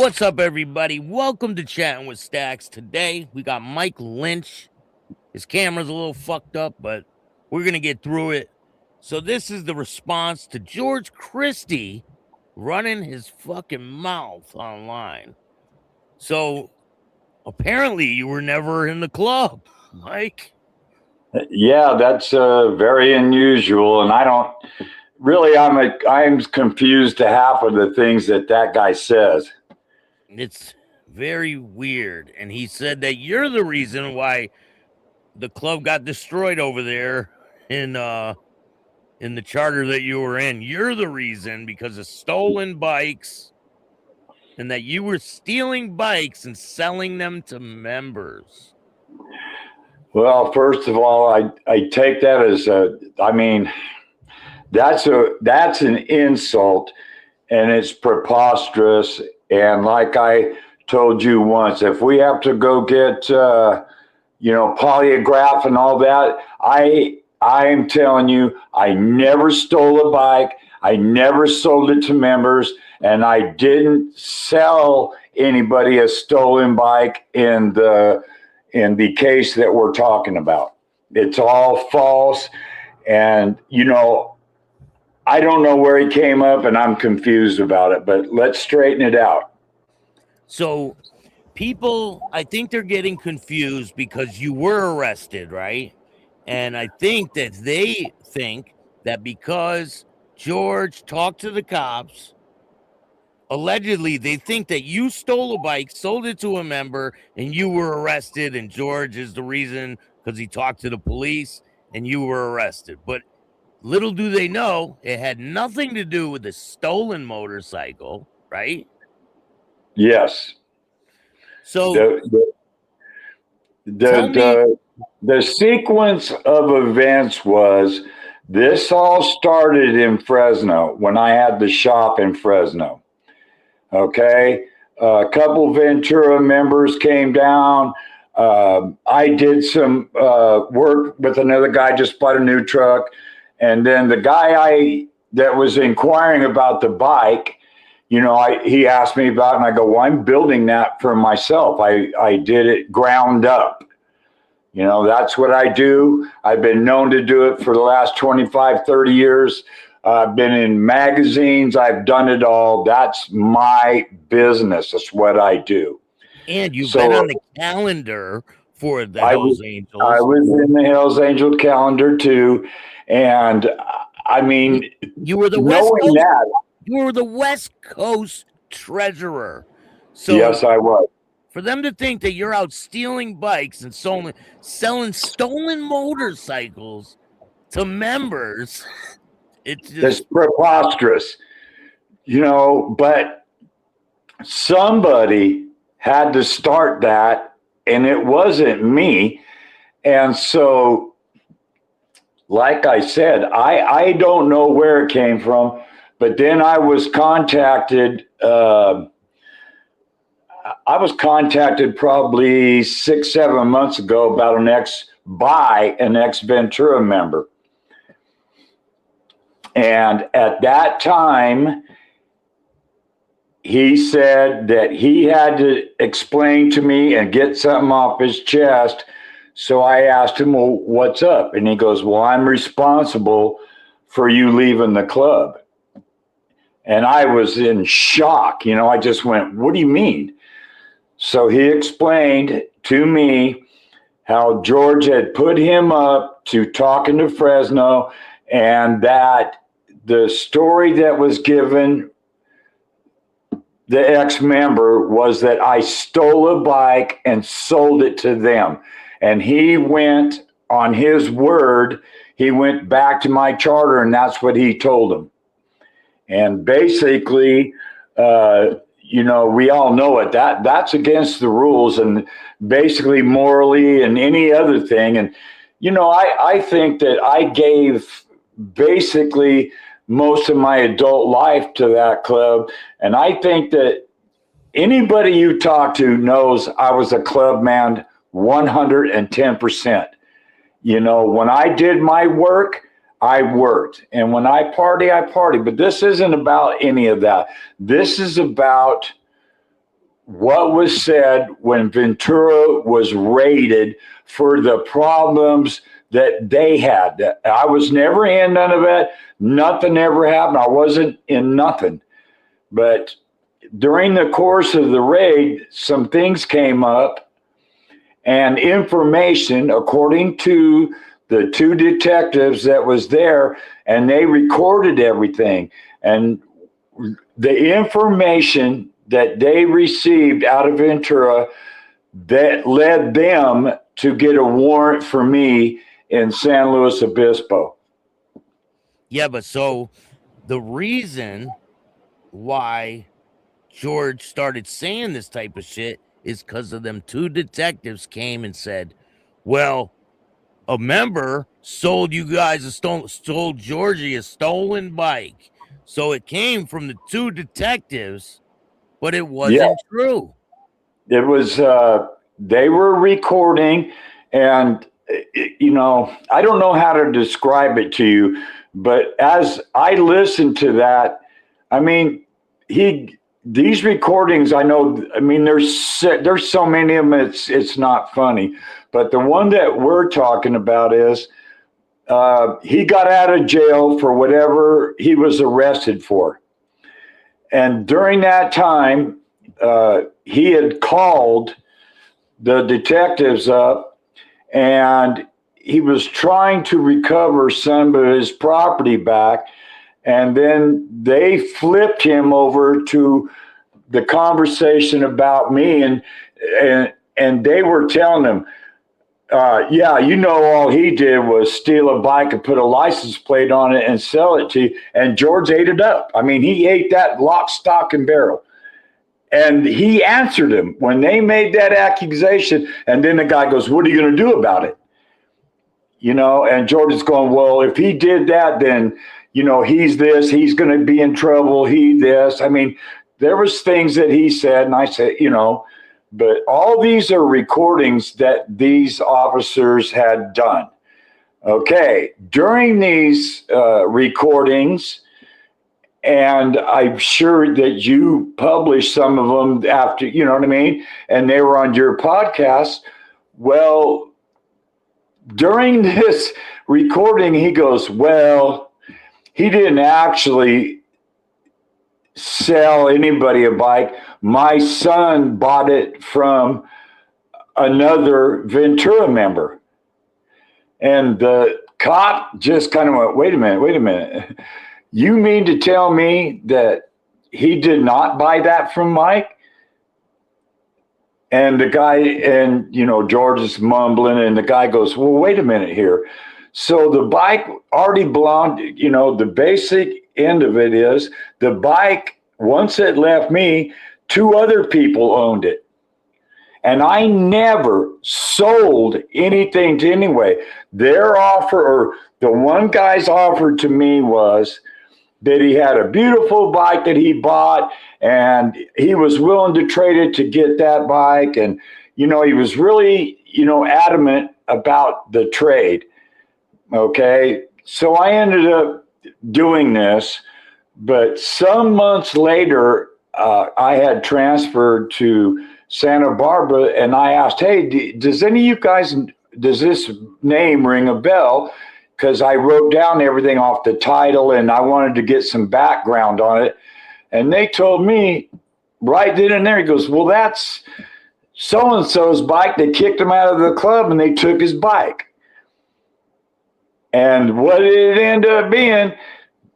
What's up, everybody? Welcome to Chattin with Staxx. Today, we got Mike Lynch. His camera's a little fucked up, but we're going to get through it. So this is the response to George Christie running his fucking mouth online. So apparently you were never in the club, Mike. Yeah, that's very unusual, and I don't really. I'm confused to half of the things that guy says. It's very weird, and he said that you're the reason why the club got destroyed over there in the charter that you were in. You're the reason because of stolen bikes, and that you were stealing bikes and selling them to members. Well, first of all, I take that as that's an insult, and it's preposterous. And like I told you once, if we have to go get polygraph and all that, I'm telling you, I never stole a bike. I never sold it to members, and I didn't sell anybody a stolen bike in the case that we're talking about. It's all false. And, I don't know where he came up, and I'm confused about it, but let's straighten it out. So people, I think they're getting confused because you were arrested, right? And I think that they think that because George talked to the cops, allegedly, they think that you stole a bike, sold it to a member, and you were arrested, and George is the reason because he talked to the police and you were arrested. But little do they know, it had nothing to do with the stolen motorcycle, right? Yes. So the sequence of events was, this all started in Fresno when I had the shop in Fresno. Okay. A couple Ventura members came down. I did some work with another guy, just bought a new truck. And then the guy that was inquiring about the bike, he asked me about it, and I go, well, I'm building that for myself. I did it ground up. That's what I do. I've been known to do it for the last 25, 30 years. I've been in magazines. I've done it all. That's my business. That's what I do. And you've been on the calendar for the Hells Angels. I was in the Hells Angel calendar too. And I mean, you were the West Coast treasurer. So yes, I was. For them to think that you're out stealing bikes and selling stolen motorcycles to members, it's preposterous. But somebody had to start that, and it wasn't me. And so, like I said, I don't know where it came from, but then I was contacted. I was contacted probably 6-7 months ago about an ex-Ventura member. And at that time, he said that he had to explain to me and get something off his chest. So I asked him, well, what's up? And he goes, well, I'm responsible for you leaving the club. And I was in shock. I just went, what do you mean? So he explained to me how George had put him up to talking to Fresno, and that the story that was given the ex-member was that I stole a bike and sold it to them. And he went on his word. He went back to my charter, and that's what he told him. And basically, we all know it. That's against the rules, and basically morally and any other thing. And, I think that I gave basically most of my adult life to that club. And I think that anybody you talk to knows I was a club man 110%. When I did my work, I worked. And when I party, I party. But this isn't about any of that. This is about what was said when Ventura was raided for the problems that they had. I was never in none of it. Nothing ever happened. I wasn't in nothing. But during the course of the raid, some things came up, and information, according to the two detectives that was there, and they recorded everything. And the information that they received out of Ventura that led them to get a warrant for me in San Luis Obispo. Yeah, but so the reason why George started saying this type of shit is because of them two detectives came and said, well, a member sold you guys sold Georgie a stolen bike. So it came from the two detectives, but it wasn't true. It was, they were recording, and, you know, I don't know how to describe it to you, but as I listened to that, I mean, these recordings, I know, I mean, there's so many of them, it's not funny. But the one that we're talking about is he got out of jail for whatever he was arrested for. And during that time, he had called the detectives up, and he was trying to recover some of his property back. And then they flipped him over to the conversation about me, and they were telling him, yeah, you know, all he did was steal a bike and put a license plate on it and sell it to you. And George ate it up. I mean, he ate that lock, stock, and barrel. And he answered him when they made that accusation. And then the guy goes, what are you going to do about it? You know, and George is going, well, if he did that, then, you know, he's this, he's going to be in trouble, he this. I mean, there was things that he said, and I said, you know, but all these are recordings that these officers had done. Okay, during these recordings, and I'm sure that you published some of them after, you know what I mean? And they were on your podcast. Well, during this recording, he goes, well, he didn't actually sell anybody a bike. My son bought it from another Ventura member. And the cop just kind of went, wait a minute. You mean to tell me that he did not buy that from Mike? And the guy, and, you know, George is mumbling, and the guy goes, well, wait a minute here. So the bike already belonged, you know, the basic end of it is the bike, once it left me, two other people owned it. And I never sold anything to anyone. Their offer, or the one guy's offer to me, was that he had a beautiful bike that he bought, and he was willing to trade it to get that bike. And, you know, he was really, you know, adamant about the trade. Okay. So I ended up doing this, but some months later, I had transferred to Santa Barbara, and I asked, hey, does any of you guys, does this name ring a bell? Because I wrote down everything off the title, and I wanted to get some background on it. And they told me right then and there, he goes, well, that's so-and-so's bike. They kicked him out of the club, and they took his bike. And what did it end up being?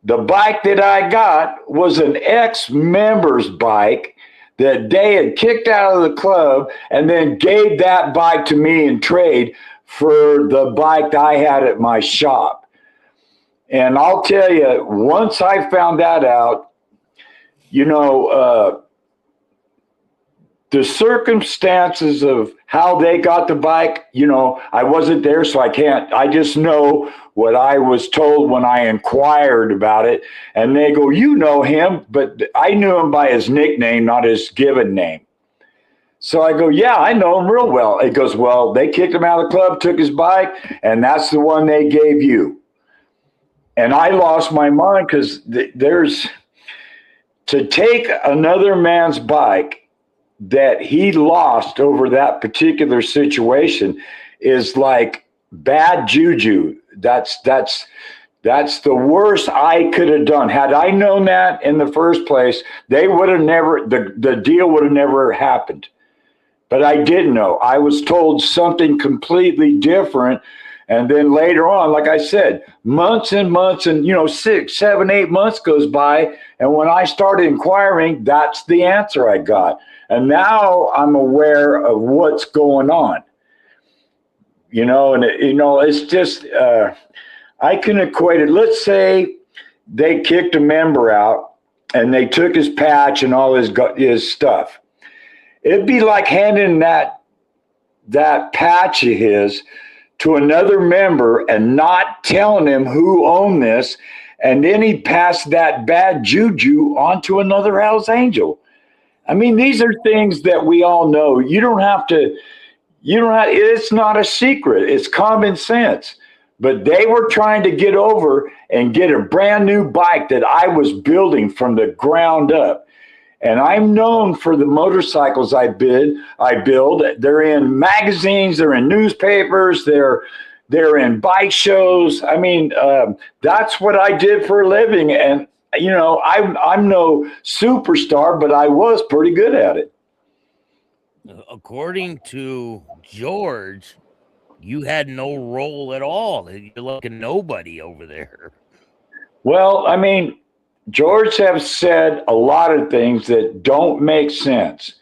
The bike that I got was an ex-member's bike that they had kicked out of the club, and then gave that bike to me in trade for the bike that I had at my shop. And I'll tell you, once I found that out, you know, the circumstances of how they got the bike, you know, I wasn't there, so I just know what I was told when I inquired about it. And they go, you know him, but I knew him by his nickname, not his given name. So I go, yeah, I know him real well. It goes, well, they kicked him out of the club, took his bike, and that's the one they gave you. And I lost my mind, because there's, to take another man's bike that he lost over that particular situation is like bad juju. That's the worst I could have done. Had I known that in the first place, they would have never, the deal would have never happened. But I didn't know. I was told something completely different. And then later on, like I said, months and months and, 6, 7, 8 months goes by. And when I started inquiring, that's the answer I got. And now I'm aware of what's going on, and it's just, I can equate it. Let's say they kicked a member out and they took his patch and all his stuff. It'd be like handing that patch of his to another member and not telling him who owned this, and then he passed that bad juju on to another Hell's Angel. I mean, these are things that we all know. It's not a secret. It's common sense. But they were trying to get over and get a brand new bike that I was building from the ground up. And I'm known for the motorcycles I build. They're in magazines, they're in newspapers, they're in bike shows. I mean, that's what I did for a living. And, I'm no superstar, but I was pretty good at it. According to George, you had no role at all. You're like a nobody over there. Well, I mean, George has said a lot of things that don't make sense.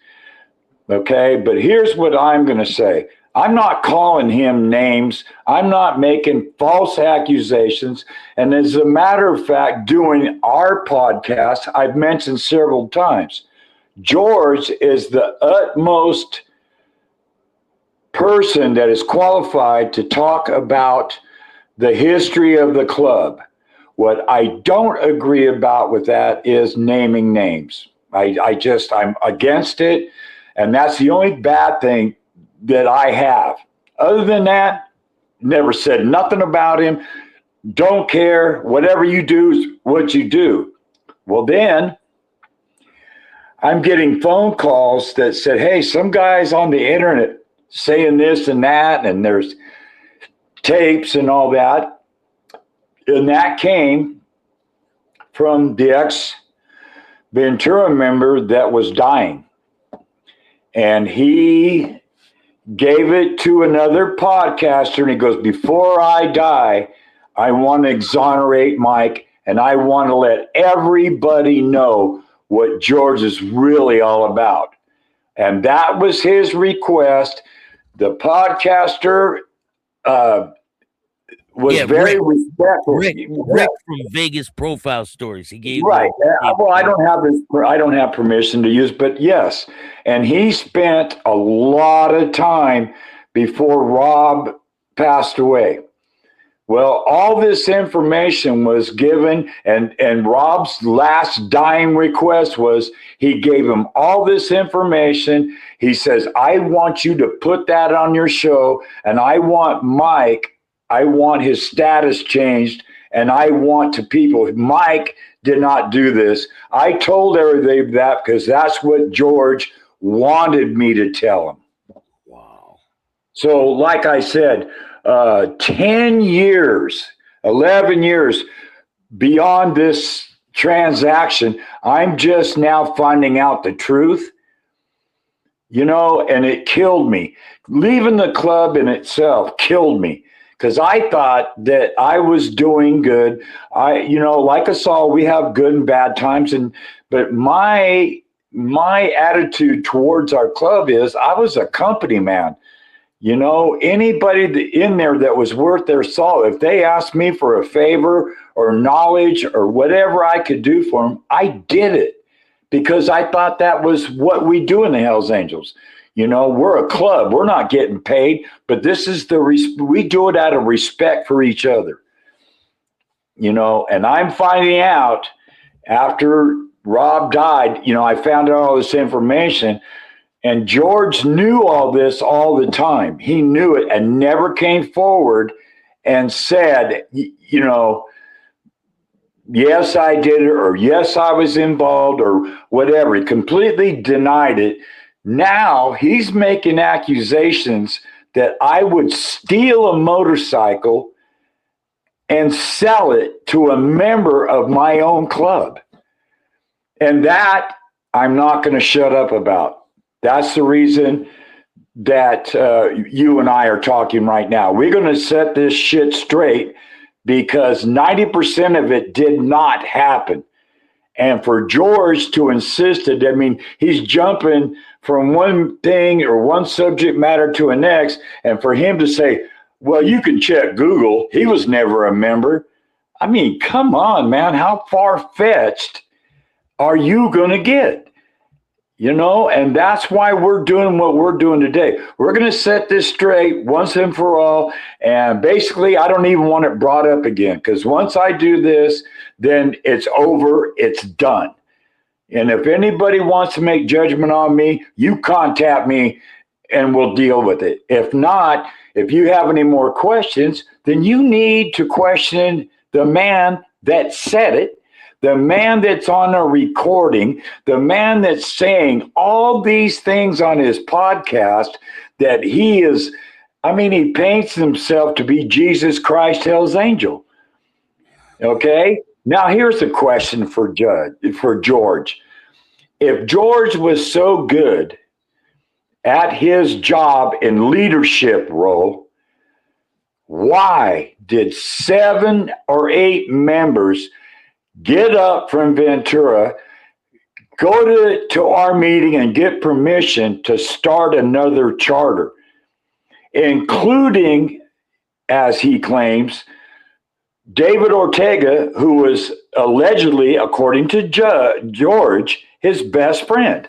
Okay, but here's what I'm going to say. I'm not calling him names. I'm not making false accusations. And as a matter of fact, doing our podcast, I've mentioned several times, George is the utmost person that is qualified to talk about the history of the club. What I don't agree about with that is naming names. I'm against it. And that's the only bad thing that I have. Other than that, never said nothing about him. Don't care. Whatever you do is what you do. Well, then I'm getting phone calls that said, hey, some guy's on the internet saying this and that, and there's tapes and all that. And that came from the ex-Ventura member that was dying. And he gave it to another podcaster, and he goes, before I die, I want to exonerate Mike, and I want to let everybody know what George is really all about. And that was his request. The podcaster was very respectful. Rick from Vegas Profile Stories. He gave right. Well, I don't have permission to use, but yes. And he spent a lot of time before Rob passed away. Well, all this information was given, and Rob's last dying request was he gave him all this information. He says, I want you to put that on your show, and I want his status changed, and I want to people. Mike did not do this. I told everybody that because that's what George wanted me to tell him. Wow. So like I said, 10 years, 11 years beyond this transaction, I'm just now finding out the truth, and it killed me. Leaving the club in itself killed me. Because I thought that I was doing good. Like us all, we have good and bad times. But my attitude towards our club is I was a company man. Anybody in there that was worth their salt, if they asked me for a favor or knowledge or whatever I could do for them, I did it. Because I thought that was what we do in the Hells Angels. We're a club. We're not getting paid, but this is we do it out of respect for each other. And I'm finding out after Rob died, I found out all this information, and George knew all this all the time. He knew it and never came forward and said, yes, I did it, or yes, I was involved, or whatever. He completely denied it. Now he's making accusations that I would steal a motorcycle and sell it to a member of my own club. And that I'm not going to shut up about. That's the reason that you and I are talking right now. We're going to set this shit straight because 90% of it did not happen. And for George to insist that, I mean, he's jumping from one thing or one subject matter to the next. And for him to say, well, you can check Google, he was never a member. I mean, come on, man. How far-fetched are you going to get? You know, and that's why we're doing what we're doing today. We're going to set this straight once and for all. And basically, I don't even want it brought up again, because once I do this, then it's over. It's done. And if anybody wants to make judgment on me, you contact me and we'll deal with it. If not, if you have any more questions, then you need to question the man that said it, the man that's on a recording, the man that's saying all these things on his podcast, that he is, I mean, he paints himself to be Jesus Christ, hell's angel. Okay? Now, here's a question for George. If George was so good at his job in leadership role, why did 7 or 8 members get up from Ventura, go to our meeting and get permission to start another charter, including, as he claims, David Ortega, who was allegedly, according to George, his best friend?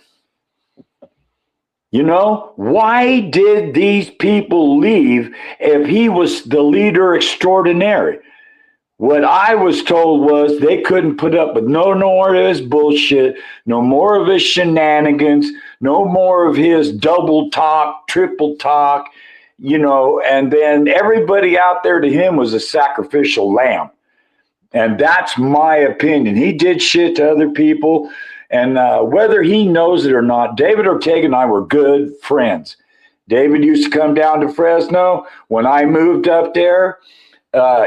You know, why did these people leave if he was the leader extraordinary? What I was told was they couldn't put up with no more of his bullshit, no more of his shenanigans, no more of his double talk, triple talk, you know, and then everybody out there to him was a sacrificial lamb. And that's my opinion. He did shit to other people. And whether he knows it or not, David Ortega and I were good friends. David used to come down to Fresno. When I moved up there,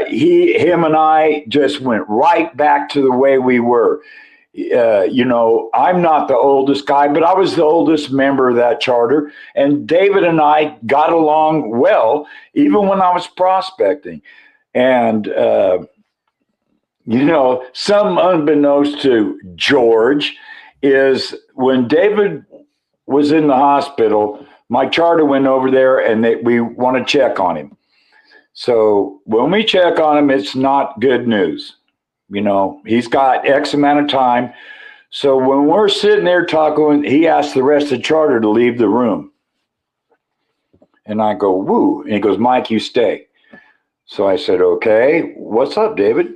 him and I just went right back to the way we were. You know, I'm not the oldest guy, but I was the oldest member of that charter. And David and I got along well, even when I was prospecting. And, you know, some unbeknownst to George is when David was in the hospital, my charter went over there and we want to check on him. So when we check on him, it's not good news. You know, he's got X amount of time. So when we're sitting there talking, he asked the rest of the charter to leave the room. And I go, woo. And he goes, Mike, you stay. So I said, okay, what's up, David?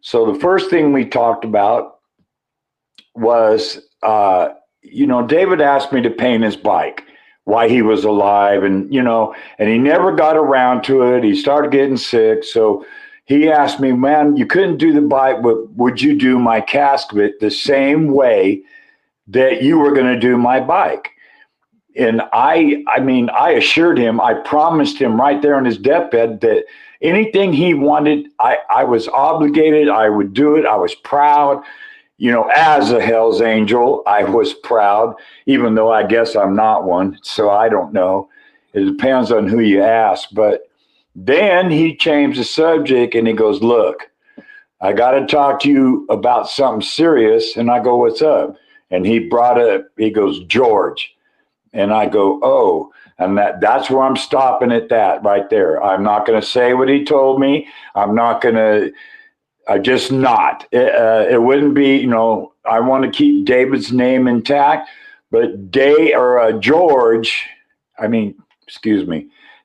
So the first thing we talked about was, you know, David asked me to paint his bike, why he was alive, and, you know, and he never got around to it. He started getting sick. So he asked me, man, you couldn't do the bike, but would you do my casket the same way that you were going to do my bike? And I mean, I assured him, I promised him right there on his deathbed that anything he wanted, I was obligated. I would do it. I was proud. You know, as a Hell's Angel, I was proud, even though I guess I'm not one. So I don't know. It depends on who you ask. But then he changed the subject and he goes, look, I got to talk to you about something serious. And I go, what's up? And he brought up, he goes, George. And I go, oh, and that's where I'm stopping at that right there. I'm not going to say what he told me. I'm not going to. Just not. It wouldn't be, you know, I want to keep David's name intact, but George,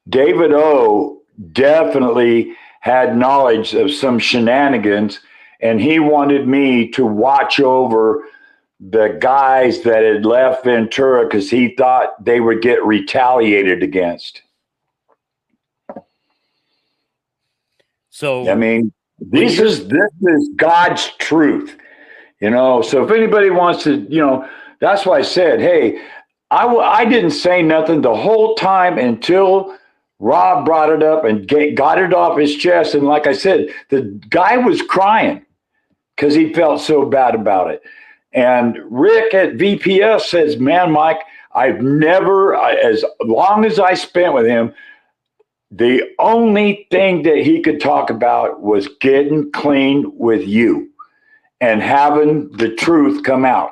David O definitely had knowledge of some shenanigans, and he wanted me to watch over the guys that had left Ventura because he thought they would get retaliated against. So, I mean, this is God's truth, you know. So if anybody wants to, you know, that's why I said, hey, I didn't say nothing the whole time until Rob brought it up and got it off his chest. And like I said, the guy was crying because he felt so bad about it. And Rick at VPS says, man, Mike, I've never, as long as I spent with him, the only thing that he could talk about was getting clean with you and having the truth come out.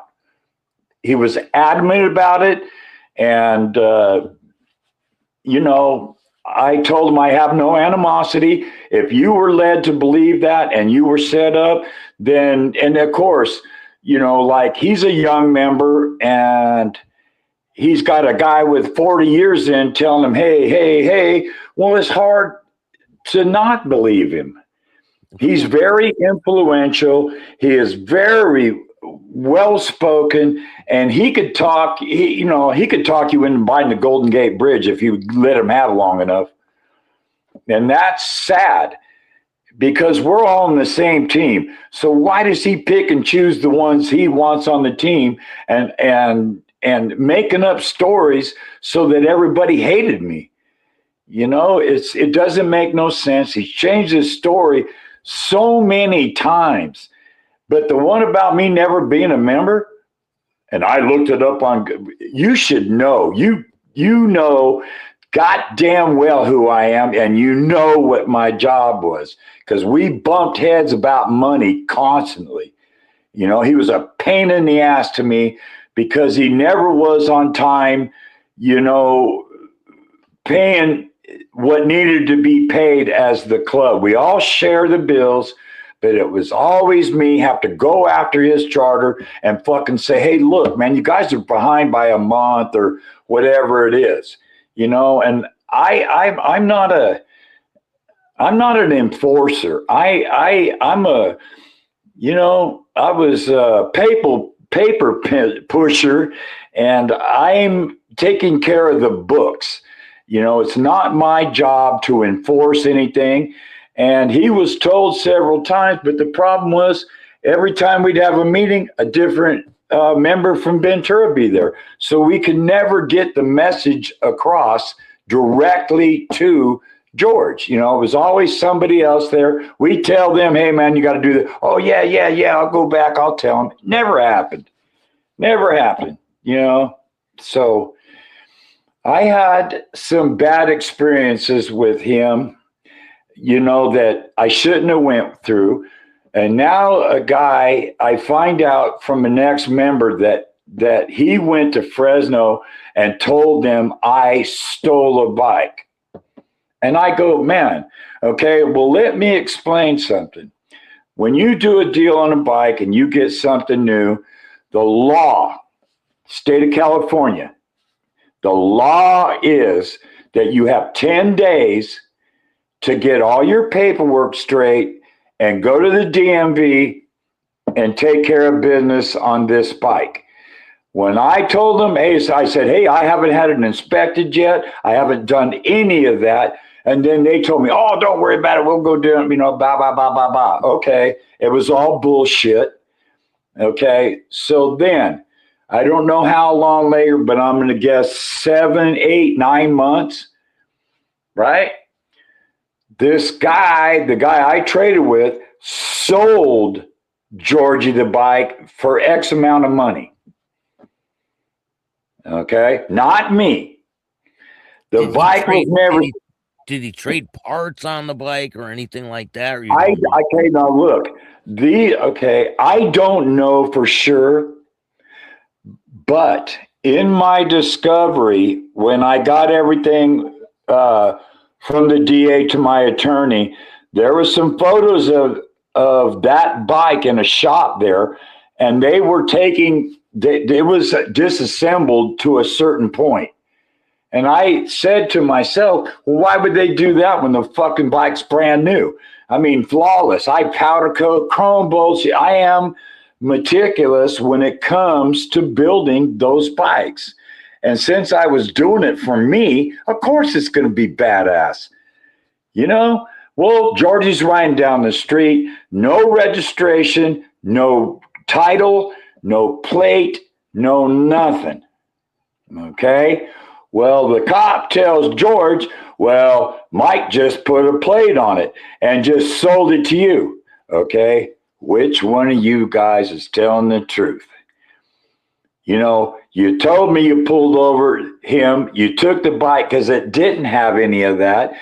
He was adamant about it. And, you know, I told him I have no animosity. If you were led to believe that and you were set up, then, and of course, you know, like he's a young member and he's got a guy with 40 years in telling him, hey. Well, it's hard to not believe him. He's very influential. He is very well-spoken, and he could talk, he could talk you into buying the Golden Gate Bridge if you let him have it long enough. And that's sad because we're all on the same team. So why does he pick and choose the ones he wants on the team and making up stories so that everybody hated me? You know, it doesn't make no sense. He's changed his story so many times. But the one about me never being a member, and I looked it up on, you should know, you know goddamn well who I am, and you know what my job was, because we bumped heads about money constantly. You know, he was a pain in the ass to me because he never was on time, you know, paying what needed to be paid as the club. We all share the bills, but it was always me have to go after his charter and fucking say, hey, look, man, you guys are behind by a month or whatever it is, you know. And I'm not an enforcer. I'm a, you know, I was a paper pusher, and I'm taking care of the books. You know, it's not my job to enforce anything. And he was told several times, but the problem was every time we'd have a meeting, a different member from Ventura would be there. So we could never get the message across directly to George. You know, it was always somebody else there. We tell them, hey, man, you got to do that. Oh, yeah, I'll go back. I'll tell them. Never happened, you know. So I had some bad experiences with him, you know, that I shouldn't have went through. And now a guy, I find out from an ex-member that he went to Fresno and told them I stole a bike. And I go, man, okay, well, let me explain something. When you do a deal on a bike and you get something new, the law, state of California, the law is that you have 10 days to get all your paperwork straight and go to the DMV and take care of business on this bike. When I told them, hey, I said, hey, I haven't had it inspected yet. I haven't done any of that. And then they told me, oh, don't worry about it. We'll go do it, you know, blah, blah, blah, blah, blah. Okay. It was all bullshit. Okay. So then, I don't know how long later, but I'm going to guess 7, 8, 9 months, right? This guy, the guy I traded with, sold Georgie the bike for X amount of money. Okay? Not me. The bike was never... Did he trade parts on the bike or anything like that? Or okay, now look. I don't know for sure. But in my discovery, when I got everything from the DA to my attorney, there were some photos of that bike in a shop there, and they were it was disassembled to a certain point. And I said to myself, well, why would they do that when the fucking bike's brand new? I mean, flawless. I powder coat, chrome bolts. I am meticulous when it comes to building those bikes. And since I was doing it for me, of course it's going to be badass. You know? Well, Georgie's riding down the street, no registration, no title, no plate, no nothing. Okay. Well, the cop tells George, well, Mike just put a plate on it and just sold it to you. Okay. Which one of you guys is telling the truth? You know, you told me you pulled over him. You took the bike because it didn't have any of that.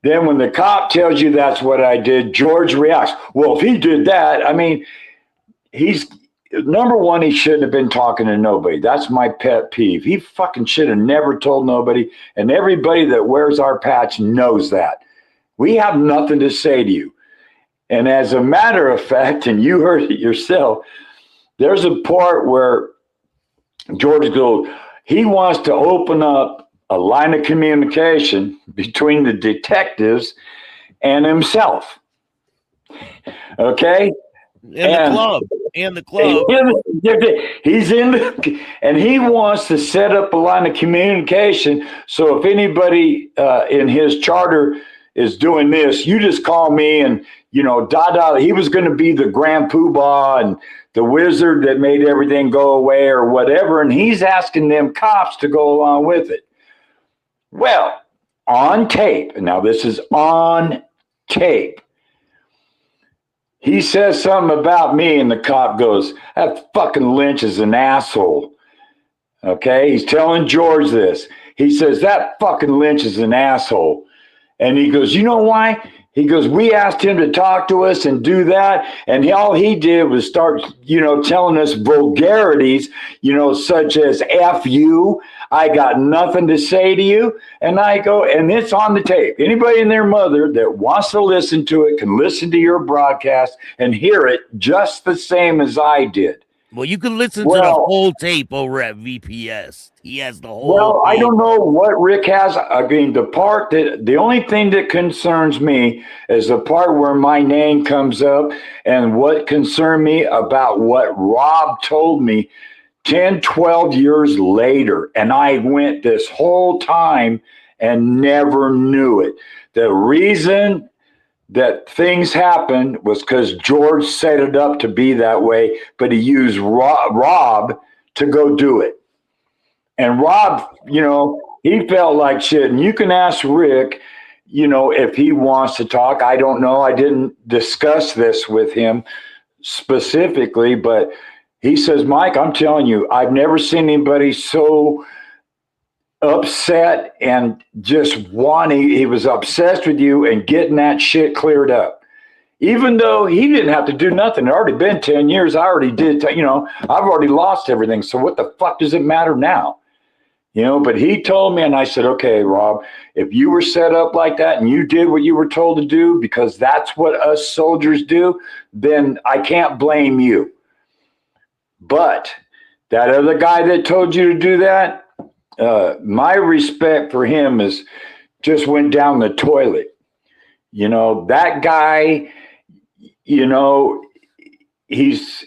Then when the cop tells you that's what I did, George reacts, well, if he did that, I mean, he's number one, he shouldn't have been talking to nobody. That's my pet peeve. He fucking should have never told nobody. And everybody that wears our patch knows that. We have nothing to say to you. And as a matter of fact, and you heard it yourself, there's a part where George goes, he wants to open up a line of communication between the detectives and himself. Okay? And the club. He's in the, and he wants to set up a line of communication. So if anybody in his charter is doing this, you just call me and, you know, he was going to be the grand poobah and the wizard that made everything go away or whatever. And he's asking them cops to go along with it. Well, on tape, and now this is on tape, he says something about me, and the cop goes, that fucking Lynch is an asshole. Okay? He's telling George this. He says, that fucking Lynch is an asshole. And he goes, you know why? He goes, we asked him to talk to us and do that. And all he did was start, you know, telling us vulgarities, you know, such as F you. I got nothing to say to you. And I go, and it's on the tape. Anybody and their mother that wants to listen to it can listen to your broadcast and hear it just the same as I did. Well, you can listen to the whole tape over at VPS. He has the whole Well, tape. I don't know what Rick has. I mean, the only thing that concerns me is the part where my name comes up and what concerned me about what Rob told me 10, 12 years later. And I went this whole time and never knew it. The reason that things happened was because George set it up to be that way, but he used Rob to go do it. And Rob, you know, he felt like shit. And you can ask Rick, you know, if he wants to talk. I don't know. I didn't discuss this with him specifically, but he says, Mike, I'm telling you, I've never seen anybody so upset and just wanting, he was obsessed with you and getting that shit cleared up. Even though he didn't have to do nothing. It already been 10 years. I already did, you know, I've already lost everything. So what the fuck does it matter now? You know, but he told me, and I said, okay, Rob, if you were set up like that and you did what you were told to do, because that's what us soldiers do, then I can't blame you. But that other guy that told you to do that, my respect for him is just went down the toilet. You know, that guy, you know, he's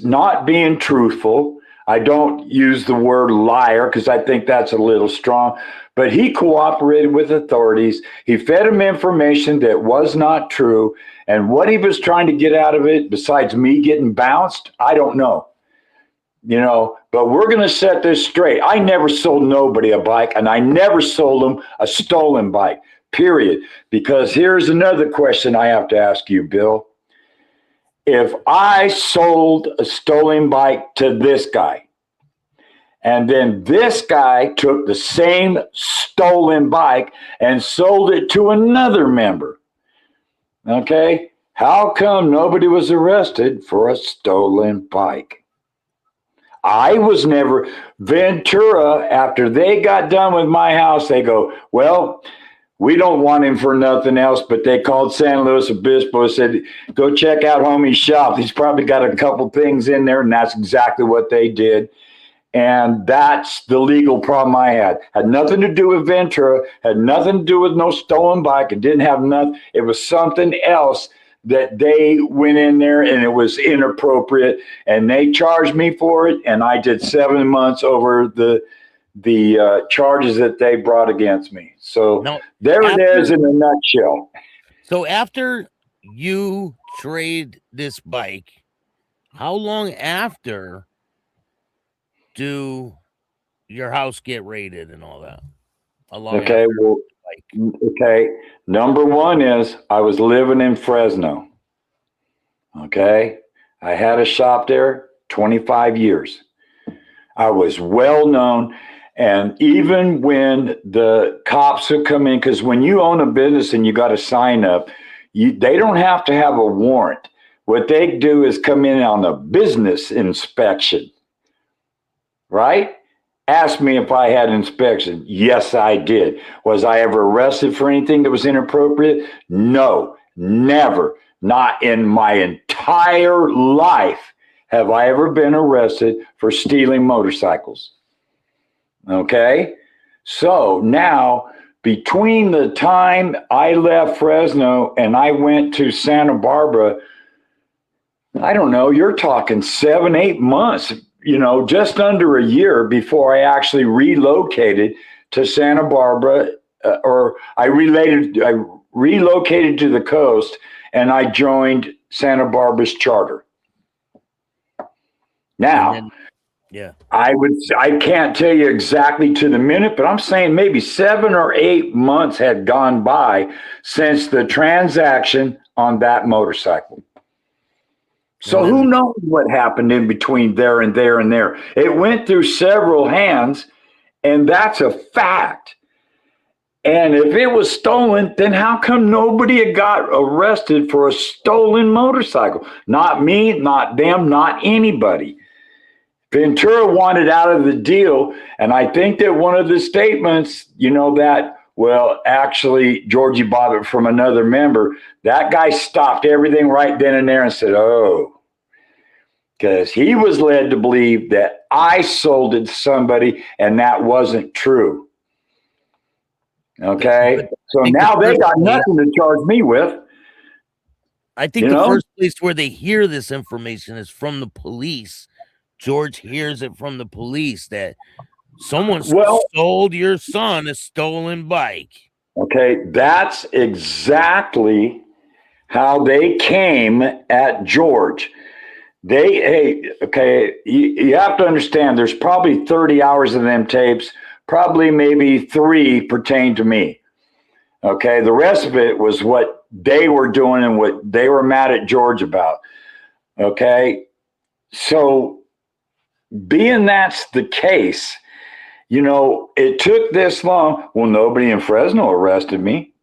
not being truthful. I don't use the word liar because I think that's a little strong, but he cooperated with authorities. He fed him information that was not true. And what he was trying to get out of it, besides me getting bounced, I don't know. You know, but we're going to set this straight. I never sold nobody a bike, and I never sold them a stolen bike, period. Because here's another question I have to ask you, Bill. If I sold a stolen bike to this guy, and then this guy took the same stolen bike and sold it to another member, okay, how come nobody was arrested for a stolen bike? I was never, Ventura, after they got done with my house, they go, well, we don't want him for nothing else, but they called San Luis Obispo, said, go check out homie's shop. He's probably got a couple things in there, and that's exactly what they did. And that's the legal problem I had. Had nothing to do with Ventura, had nothing to do with no stolen bike. It didn't have nothing. It was something else that they went in there and it was inappropriate and they charged me for it. And I did 7 months over the charges that they brought against me. So now, it is in a nutshell. So after you trade this bike, how long after do your house get raided and all that. Okay, well, okay. Number one is I was living in Fresno. Okay, I had a shop there 25 years. I was well known. And even when the cops would come in, because when you own a business and you got to sign up, they don't have to have a warrant. What they do is come in on a business inspection, right? Ask me if I had inspection. Yes, I did. Was I ever arrested for anything that was inappropriate? No, never. Not in my entire life have I ever been arrested for stealing motorcycles. Okay? So now, between the time I left Fresno and I went to Santa Barbara, I don't know, you're talking 7, 8 months, just under a year before I actually relocated to Santa Barbara, or I relocated to the coast and I joined Santa Barbara's charter. Now, yeah, I can't tell you exactly to the minute, but I'm saying maybe 7 or 8 months had gone by since the transaction on that motorcycle. So who knows what happened in between there and there and there? It went through several hands, and that's a fact. And if it was stolen, then how come nobody had got arrested for a stolen motorcycle? Not me, not them, not anybody. Ventura wanted out of the deal, and I think that one of the statements, actually, Georgie bought it from another member. That guy stopped everything right then and there and said, oh, because he was led to believe that I sold it to somebody, and that wasn't true. Okay? So now they got nothing to charge me with. I think the first place where they hear this information is from the police. George hears it from the police that someone sold your son a stolen bike. Okay, that's exactly how they came at George. You have to understand there's probably 30 hours of them tapes, probably maybe 3 pertain to me. Okay, the rest of it was what they were doing and what they were mad at George about. Okay, so being that's the case, it took this long. Well, nobody in Fresno arrested me.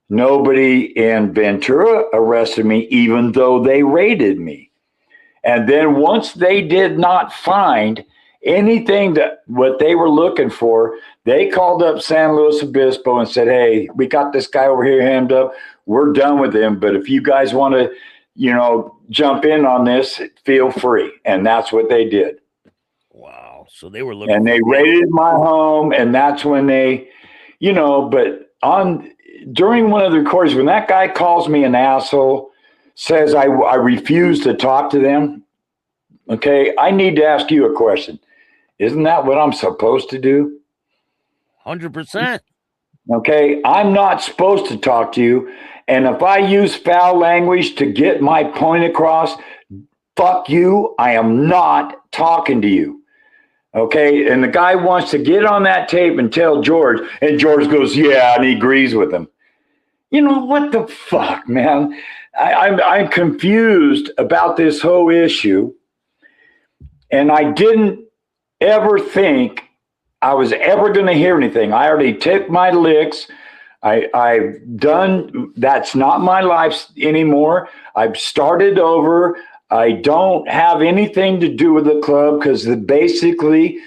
Nobody in Ventura arrested me, even though they raided me. And then once they did not find anything that what they were looking for, they called up San Luis Obispo and said, hey, we got this guy over here hemmed up. We're done with him. But if you guys want to, jump in on this, feel free. And that's what they did. Wow. So they were looking. And they raided my home. And that's when they, but during one of the recordings, when that guy calls me an asshole, says I refuse to talk to them. Okay, I need to ask you a question. Isn't that what I'm supposed to do? 100%. Okay, I'm not supposed to talk to you. And if I use foul language to get my point across, fuck you, I am not talking to you. Okay, and the guy wants to get on that tape and tell George, and George goes, yeah, and he agrees with him. What the fuck, man? I'm confused about this whole issue. And I didn't ever think I was ever going to hear anything. I already took my licks. I've done, that's not my life anymore. I've started over. I don't have anything to do with the club because basically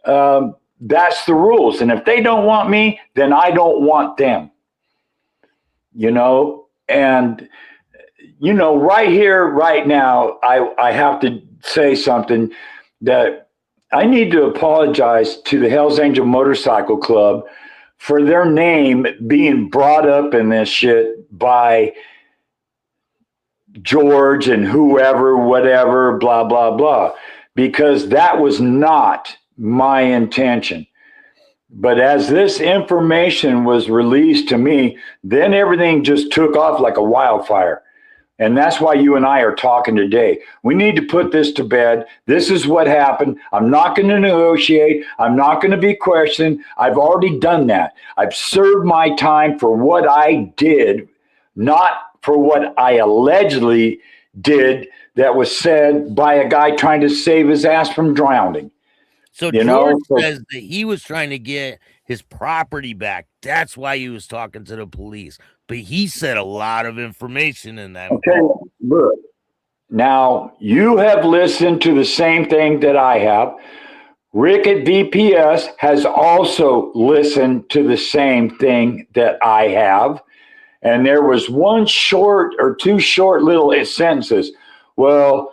that's the rules. And if they don't want me, then I don't want them. And right here, right now, I have to say something that I need to apologize to the Hells Angel Motorcycle Club for their name being brought up in this shit by George and whoever, whatever, blah, blah, blah, because that was not my intention. But as this information was released to me, then everything just took off like a wildfire. And that's why you and I are talking today. We need to put this to bed. This is what happened. I'm not going to negotiate. I'm not going to be questioned. I've already done that. I've served my time for what I did, not for what I allegedly did that was said by a guy trying to save his ass from drowning. So George says that he was trying to get his property back. That's why he was talking to the police. But he said a lot of information in that. Okay, look. Now, you have listened to the same thing that I have. Rick at VPS has also listened to the same thing that I have. And there was one short or two short little sentences. Well,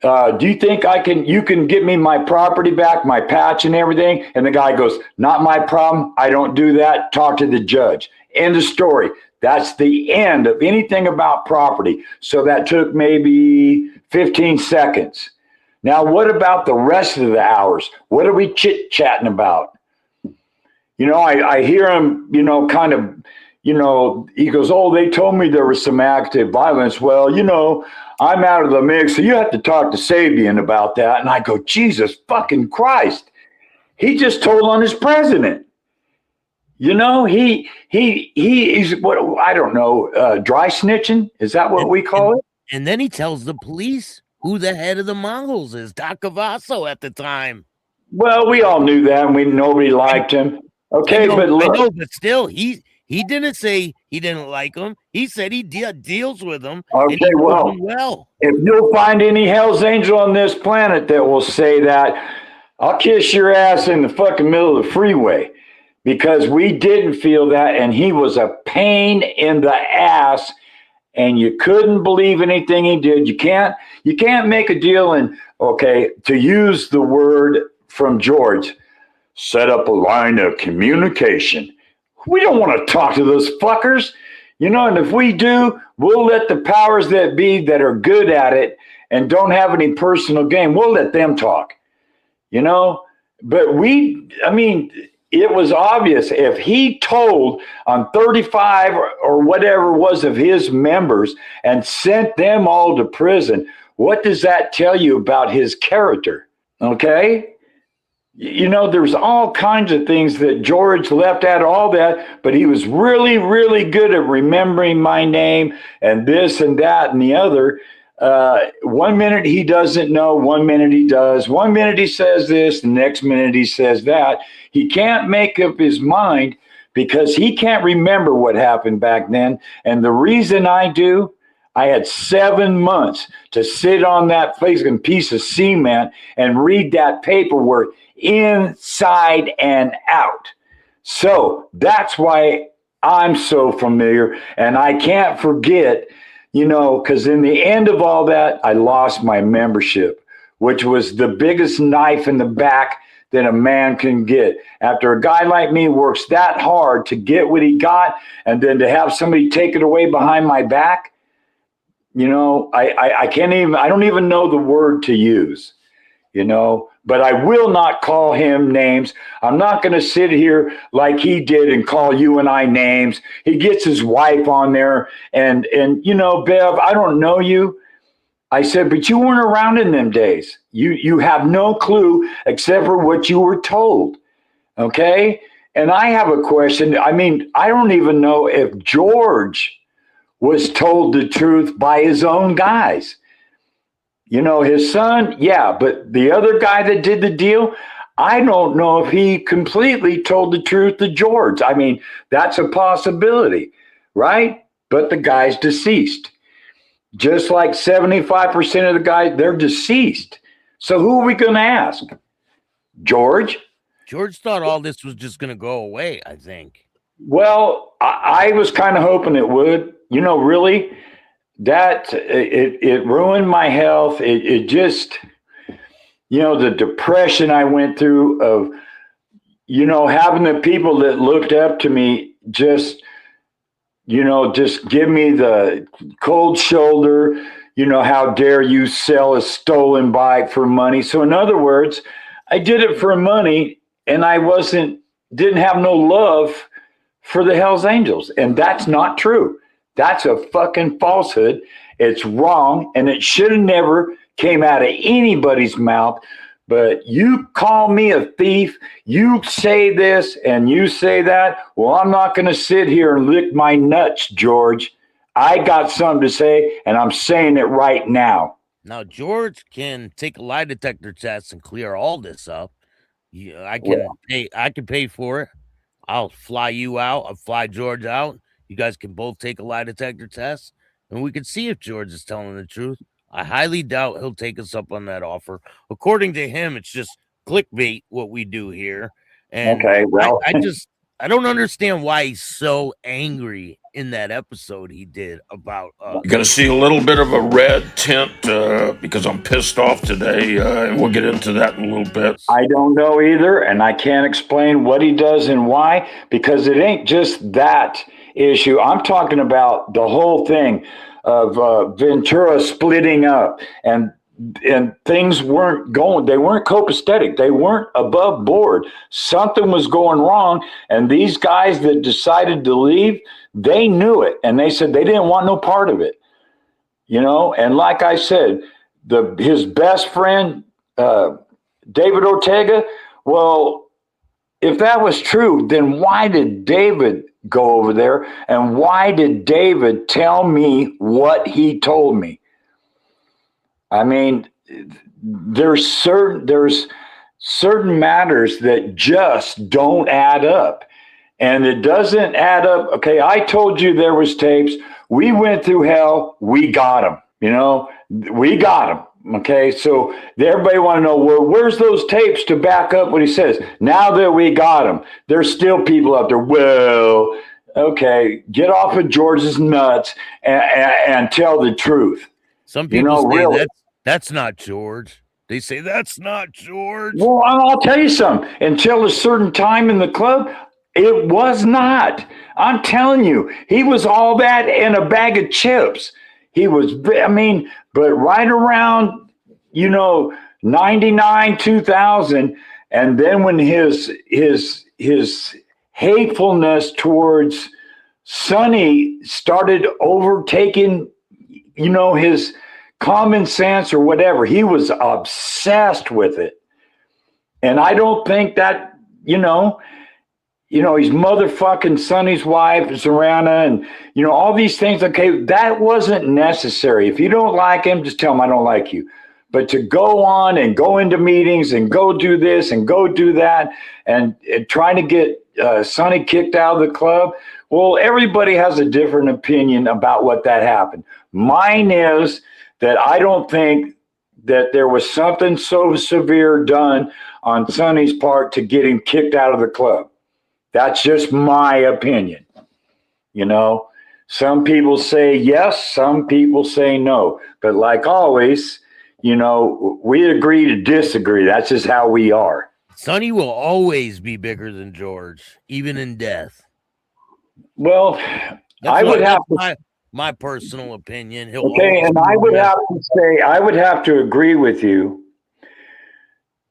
do you think you can get me my property back, my patch and everything? And the guy goes, not my problem. I don't do that. Talk to the judge. End of story. That's the end of anything about property. So that took maybe 15 seconds. Now, what about the rest of the hours? What are we chit-chatting about? I hear him, kind of, he goes, oh, they told me there was some active violence. Well, I'm out of the mix, so you have to talk to Sabian about that. And I go, Jesus fucking Christ. He just told on his president. He's what, I don't know, dry snitching? Is that what we call it? And then he tells the police who the head of the Mongols is, Doc Cavasso at the time. Well, we all knew that, and nobody liked him. Okay, but look. But still, he didn't say he didn't like him. He said he deals with him. Okay, well, if you'll find any Hell's Angel on this planet that will say that, I'll kiss your ass in the fucking middle of the freeway. Because we didn't feel that, and he was a pain in the ass, and you couldn't believe anything he did. You can't make a deal and, to use the word from George, set up a line of communication. We don't want to talk to those fuckers, and if we do, we'll let the powers that be that are good at it and don't have any personal gain, we'll let them talk, but it was obvious if he told on 35 or whatever it was of his members and sent them all to prison, what does that tell you about his character? Okay? There's all kinds of things that George left out, all that, but he was really, really good at remembering my name and this and that and the other. 1 minute he doesn't know, 1 minute he does, 1 minute he says this, the next minute he says that. He can't make up his mind because he can't remember what happened back then. And the reason I do, I had 7 months to sit on that fucking piece of cement and read that paperwork inside and out. So that's why I'm so familiar, and I can't forget, because in the end of all that, I lost my membership, which was the biggest knife in the back that a man can get. After a guy like me works that hard to get what he got, and then to have somebody take it away behind my back, I can't even, I don't even know the word to use, but I will not call him names. I'm not going to sit here like he did and call you and I names. He gets his wife on there and Bev, I don't know you. I said, but you weren't around in them days. You have no clue except for what you were told. Okay. And I have a question. I don't even know if George was told the truth by his own guys. His son, yeah, but the other guy that did the deal, I don't know if he completely told the truth to George. That's a possibility, right? But the guy's deceased. Just like 75% of the guys, they're deceased. So who are we going to ask? George? George thought all this was just going to go away, I think. Well, I was kind of hoping it would. Really, that it ruined my health. It just, the depression I went through of, having the people that looked up to me just give me the cold shoulder, how dare you sell a stolen bike for money. So in other words, I did it for money and I didn't have no love for the Hells Angels. And that's not true. That's a fucking falsehood. It's wrong, and it should have never came out of anybody's mouth. But you call me a thief, you say this and you say that. Well, I'm not going to sit here and lick my nuts, George. I got something to say, and I'm saying it right now. Now, George can take a lie detector test and clear all this up. Yeah, I Well, can pay. I can pay for it. I'll fly you out. I'll fly George out. You guys can both take a lie detector test, and we can see if George is telling the truth. I highly doubt he'll take us up on that offer. According to him, it's just clickbait what we do here. And okay, well, I don't understand why he's so angry in that episode he did about You're going to see a little bit of a red tint because I'm pissed off today, and we'll get into that in a little bit. I don't know either, and I can't explain what he does and why, because it ain't just that issue. I'm talking about the whole thing of Ventura splitting up, and things weren't going. They weren't copacetic. They weren't above board. Something was going wrong, and these guys that decided to leave, they knew it, and they said they didn't want no part of it. And like I said, his best friend, David Ortega, well, if that was true, then why did David go over there? And why did David tell me what he told me? I mean, there's certain matters that just don't add up. And it doesn't add up. Okay, I told you there was tapes. We went through hell. We got them. We got them. Okay, so everybody want to know, well, where's those tapes to back up what he says? Now that we got them, there's still people out there. Well, okay, get off of George's nuts and tell the truth. Some people say really, that's not George. They say that's not George. Well, I'll tell you something. Until a certain time in the club, it was not. I'm telling you, he was all that in a bag of chips. He was, but right around, 99, 2000, and then when his hatefulness towards Sonny started overtaking, his common sense or whatever, he was obsessed with it. And I don't think that, he's motherfucking Sonny's wife, Zorana, and, all these things. Okay, that wasn't necessary. If you don't like him, just tell him I don't like you. But to go on and go into meetings and go do this and go do that and trying to get Sonny kicked out of the club, well, everybody has a different opinion about what that happened. Mine is that I don't think that there was something so severe done on Sonny's part to get him kicked out of the club. That's just my opinion. Some people say yes, some people say no. But like always, we agree to disagree. That's just how we are. Sonny will always be bigger than George, even in death. Well, I would have my personal opinion. Okay, and I would have to say, I would have to agree with you,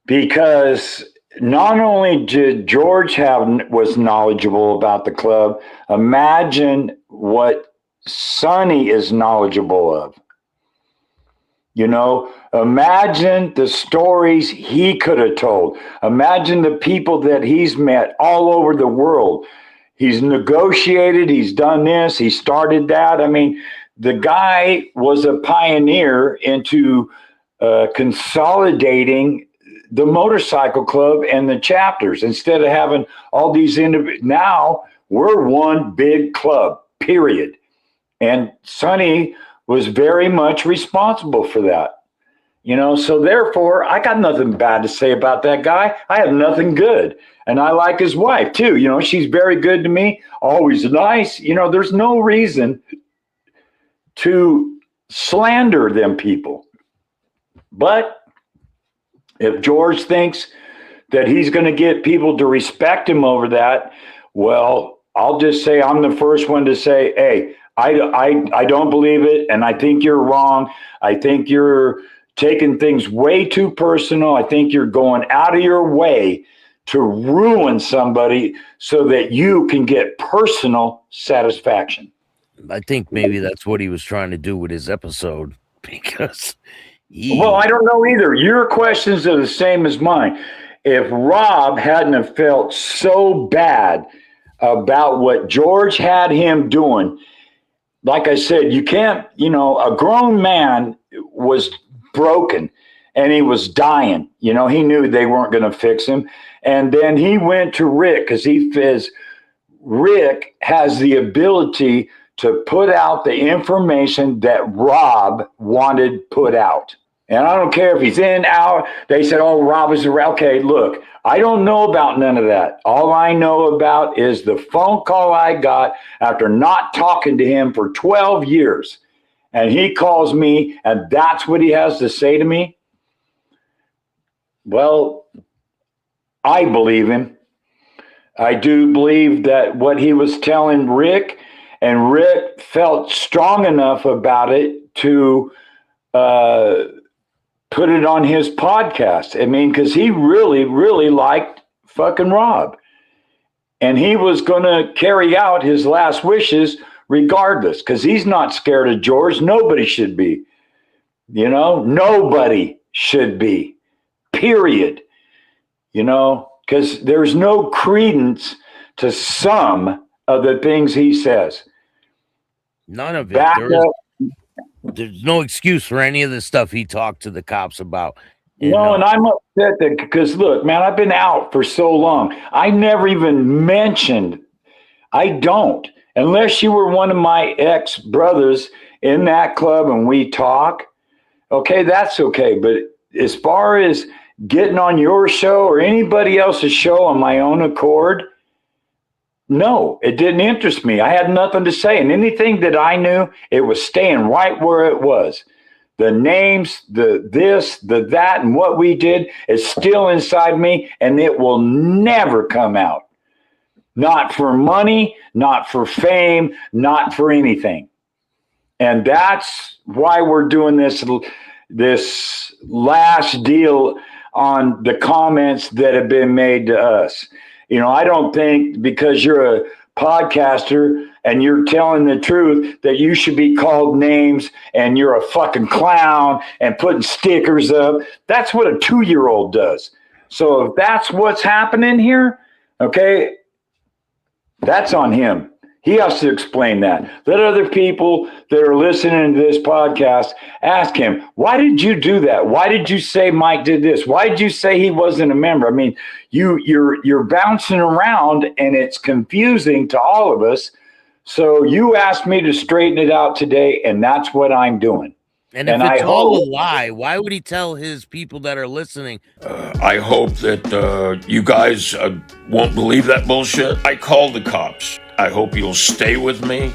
because not only did George was knowledgeable about the club, imagine what Sonny is knowledgeable of. Imagine the stories he could have told. Imagine the people that he's met all over the world. He's negotiated, he's done this, he started that. The guy was a pioneer into consolidating the motorcycle club and the chapters instead of having all these now we're one big club, period. And Sonny was very much responsible for that. So therefore I got nothing bad to say about that guy. I have nothing good. And I like his wife too. She's very good to me, always nice. There's no reason to slander them people. But if George thinks that he's going to get people to respect him over that, well, I'll just say I'm the first one to say, hey, I don't believe it, and I think you're wrong. I think you're taking things way too personal. I think you're going out of your way to ruin somebody so that you can get personal satisfaction. I think maybe that's what he was trying to do with his episode because Well, I don't know either. Your questions are the same as mine. If Rob hadn't have felt so bad about what George had him doing, like I said, you can't, a grown man was broken and he was dying. He knew they weren't going to fix him. And then he went to Rick because he says Rick has the ability to put out the information that Rob wanted put out. And I don't care if he's in, out. They said, oh, Rob is around. Okay, look, I don't know about none of that. All I know about is the phone call I got after not talking to him for 12 years. And he calls me, and that's what he has to say to me. Well, I believe him. I do believe that what he was telling Rick, and Rick felt strong enough about it to put it on his podcast. I mean, because he really, really liked fucking Rob. And he was going to carry out his last wishes regardless, because he's not scared of George. Nobody should be. Nobody should be. Period. Because there's no credence to some of the things he says. None of it. There's no excuse for any of the stuff he talked to the cops about. And I'm upset that because look, man, I've been out for so long. I never even mentioned. I don't, unless you were one of my ex-brothers in that club and we talk. Okay, that's okay. But as far as getting on your show or anybody else's show on my own accord, no, it didn't interest me. I had nothing to say. And anything that I knew, it was staying right where it was. The names, the this, the that, and what we did is still inside me, and it will never come out. Not for money, not for fame, not for anything. And that's why we're doing this last deal on the comments that have been made to us. I don't think because you're a podcaster and you're telling the truth that you should be called names and you're a fucking clown and putting stickers up. That's what a 2-year-old does. So if that's what's happening here, okay, that's on him. He has to explain that. Let other people that are listening to this podcast ask him, why did you do that? Why did you say Mike did this? Why did you say he wasn't a member? I mean, you're bouncing around and it's confusing to all of us. So you asked me to straighten it out today, and that's what I'm doing. And if it's all a lie, why would he tell his people that are listening? I hope that you guys won't believe that bullshit. I called the cops. I hope you'll stay with me.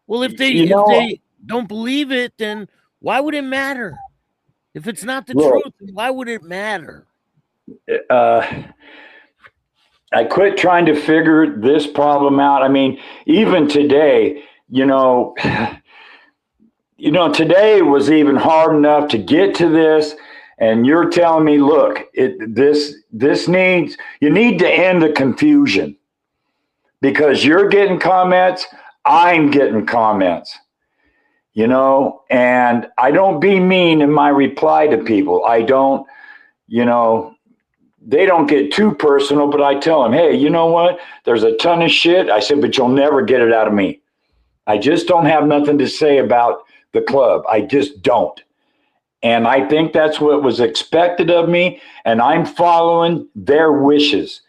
Well, if they don't believe it, then why would it matter? If it's not the truth, why would it matter? I quit trying to figure this problem out. I mean, even today, today was even hard enough to get to this. And you're telling me, look, this needs, you need to end the confusion. Because you're getting comments, I'm getting comments, and I don't be mean in my reply to people. I don't, they don't get too personal, but I tell them, hey, you know what? There's a ton of shit. I said, but you'll never get it out of me. I just don't have nothing to say about the club. I just don't. And I think that's what was expected of me, and I'm following their wishes.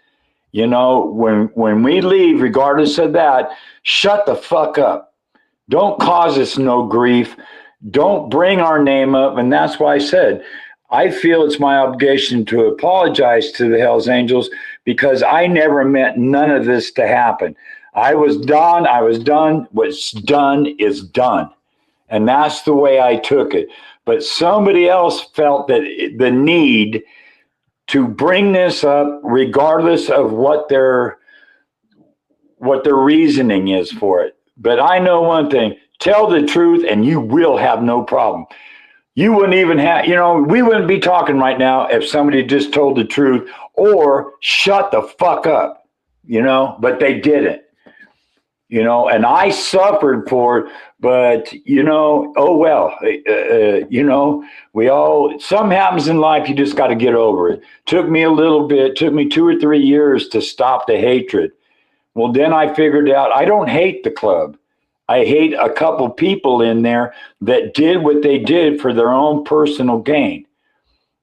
When we leave, regardless of that, shut the fuck up. Don't cause us no grief. Don't bring our name up. And that's why I said, I feel it's my obligation to apologize to the Hells Angels because I never meant none of this to happen. I was done. What's done is done. And that's the way I took it. But somebody else felt that the need to bring this up, regardless of what their reasoning is for it. But I know one thing, tell the truth and you will have no problem. You wouldn't even have, we wouldn't be talking right now if somebody just told the truth or shut the fuck up, but they didn't. you know, and I suffered for it, but you know, oh well, you know, we all, something happens in life, you just got to get over it. Took me a little bit, took me 2 or 3 years to stop the hatred. Well, then I figured out I don't hate the club. I hate a couple people in there that did what they did for their own personal gain.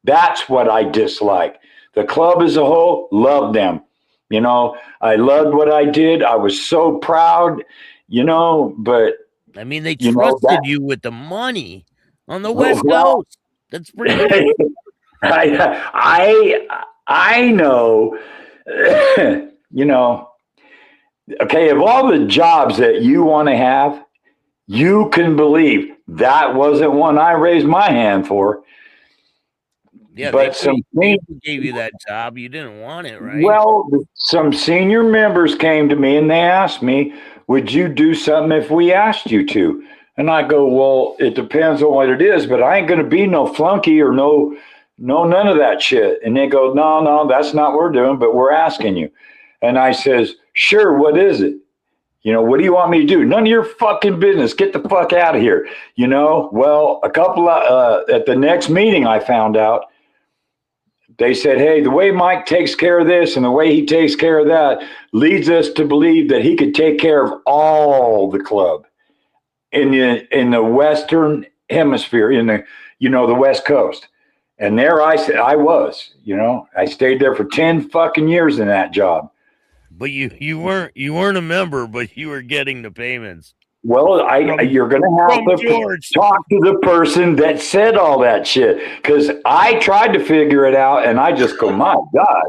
That's what I dislike. The club as a whole, love them. You know, I loved what I did. I was so proud, you know, but I mean, they you know that trusted you with the money on the West well, Coast. That's pretty big. I know, you know, okay, of all the jobs that you want to have, you can believe that wasn't one I raised my hand for. Yeah, But some they gave you that job. You didn't want it, right? well, some senior members came to me and they asked me, "Would you do something if we asked you to?" And I go, "Well, it depends on what it is, but I ain't going to be no flunky or none of that shit." And they go, "No, that's not what we're doing, but we're asking you." And I says, "Sure, what is it? You know, what do you want me to do? None of your fucking business. Get the fuck out of here." You know, well, a couple of, at the next meeting, I found out they said, "Hey, the way Mike takes care of this and the way he takes care of that leads us to believe that he could take care of all the club in the Western hemisphere, in the, you know, the West Coast." And there I said, I was, you know, I stayed there for 10 fucking years in that job. But you weren't a member, but you were getting the payments. Well, you're going to have to George. talk to the person that said all that shit, because I tried to figure it out and I just go, my God,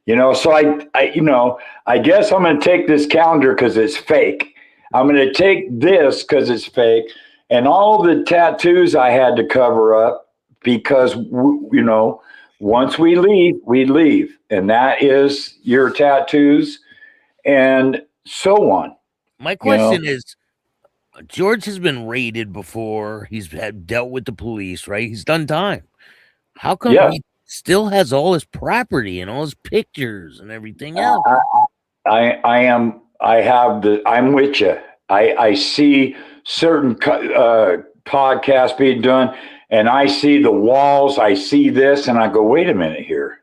you know. So you know, I guess I'm going to take this calendar because it's fake. I'm going to take this because it's fake, and all the tattoos I had to cover up because you know, once we leave, and that is your tattoos and so on. My You know, question is, George has been raided before. He's had dealt with the police, right? He's done time. How come yeah. he still has all his property and all his pictures and everything else? I'm with you. I see certain podcasts being done, and I see the walls. I see this, and I go, wait a minute here.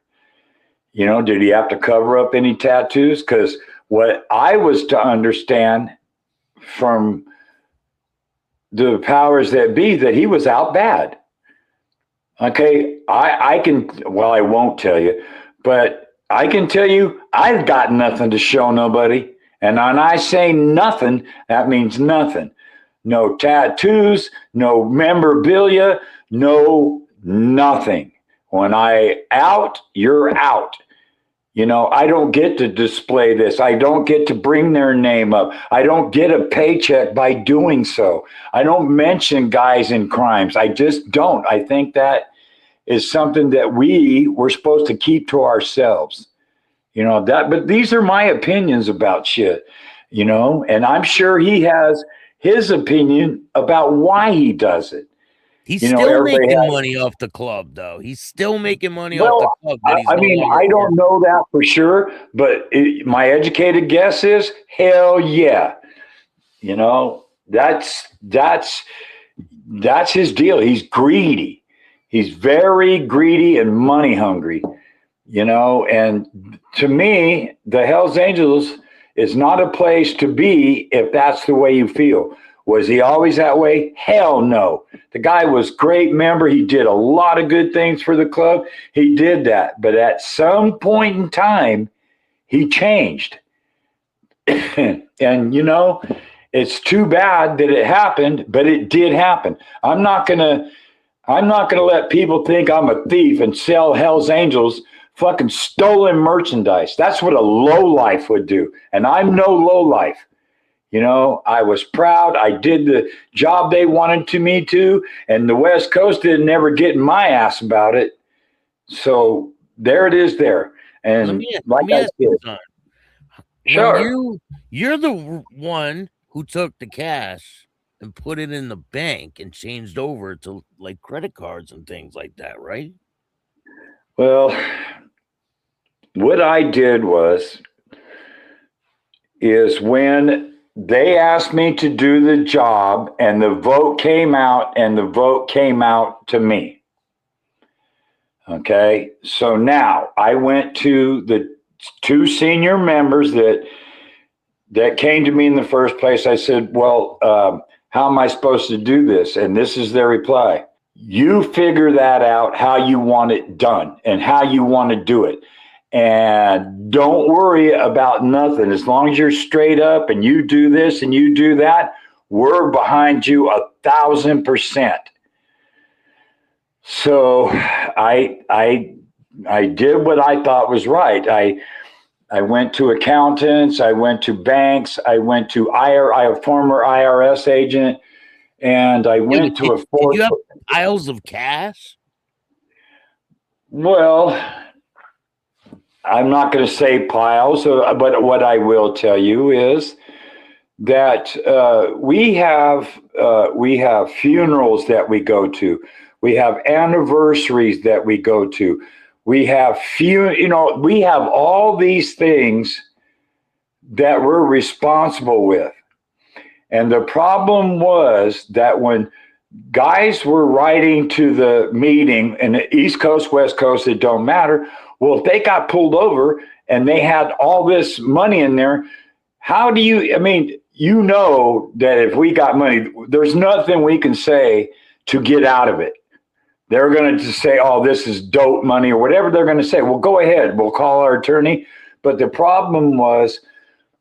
You know, did he have to cover up any tattoos? Because what I was to understand from the powers that be, that he was out bad. Okay, I can, well, I won't tell you, but I can tell you I've got nothing to show nobody. And when I say nothing, that means nothing. No tattoos, no memorabilia, no nothing. When I out, you're out. You know, I don't get to display this. I don't get to bring their name up. I don't get a paycheck by doing so. I don't mention guys in crimes. I just don't. I think that is something that we're supposed to keep to ourselves. You know, that, but these are my opinions about shit, you know, and I'm sure he has his opinion about why he does it. He's You know, still everybody making has, money off the club, though. He's still making money off the well, club that he's I no mean, longer I part don't of. know that for sure, but my educated guess is hell yeah. You know, that's his deal. He's greedy. He's very greedy and money hungry, you know, and to me, the Hells Angels is not a place to be if that's the way you feel. Was he always that way? Hell no. The guy was great member. He did a lot of good things for the club. He did that. But at some point in time, he changed. And, you know, it's too bad that it happened, but it did happen. I'm not gonna let people think I'm a thief and sell Hell's Angels fucking stolen merchandise. That's what a low life would do. And I'm no low life. You know, I was proud. I did the job they wanted me to, and the West Coast didn't ever get in my ass about it. So there it is there. And Let me I ask you said, something. When sure. you're the one who took the cash and put it in the bank and changed over to like credit cards and things like that, right? Well, what I did is when they asked me to do the job, and the vote came out, and the vote came out to me. Okay, so now I went to the two senior members that came to me in the first place. I said, well, how am I supposed to do this? And this is their reply. You figure that out, how you want it done and how you want to do it. And don't worry about nothing. As long as you're straight up and you do this and you do that, we're behind you 1,000%. So I did what I thought was right. I went to accountants, I went to banks, I went to a former IRS agent, and I went to a Did you have piles of cash? Well, I'm not going to say piles, but what I will tell you is that we have funerals that we go to. We have anniversaries that we go to. We have we have all these things that we're responsible with. And the problem was that when guys were writing to the meeting, and the East Coast, West Coast, it don't matter. Well, if they got pulled over and they had all this money in there, how do you, you know that if we got money, there's nothing we can say to get out of it. They're going to just say, oh, this is dope money or whatever they're going to say. Well, go ahead. We'll call our attorney. But the problem was,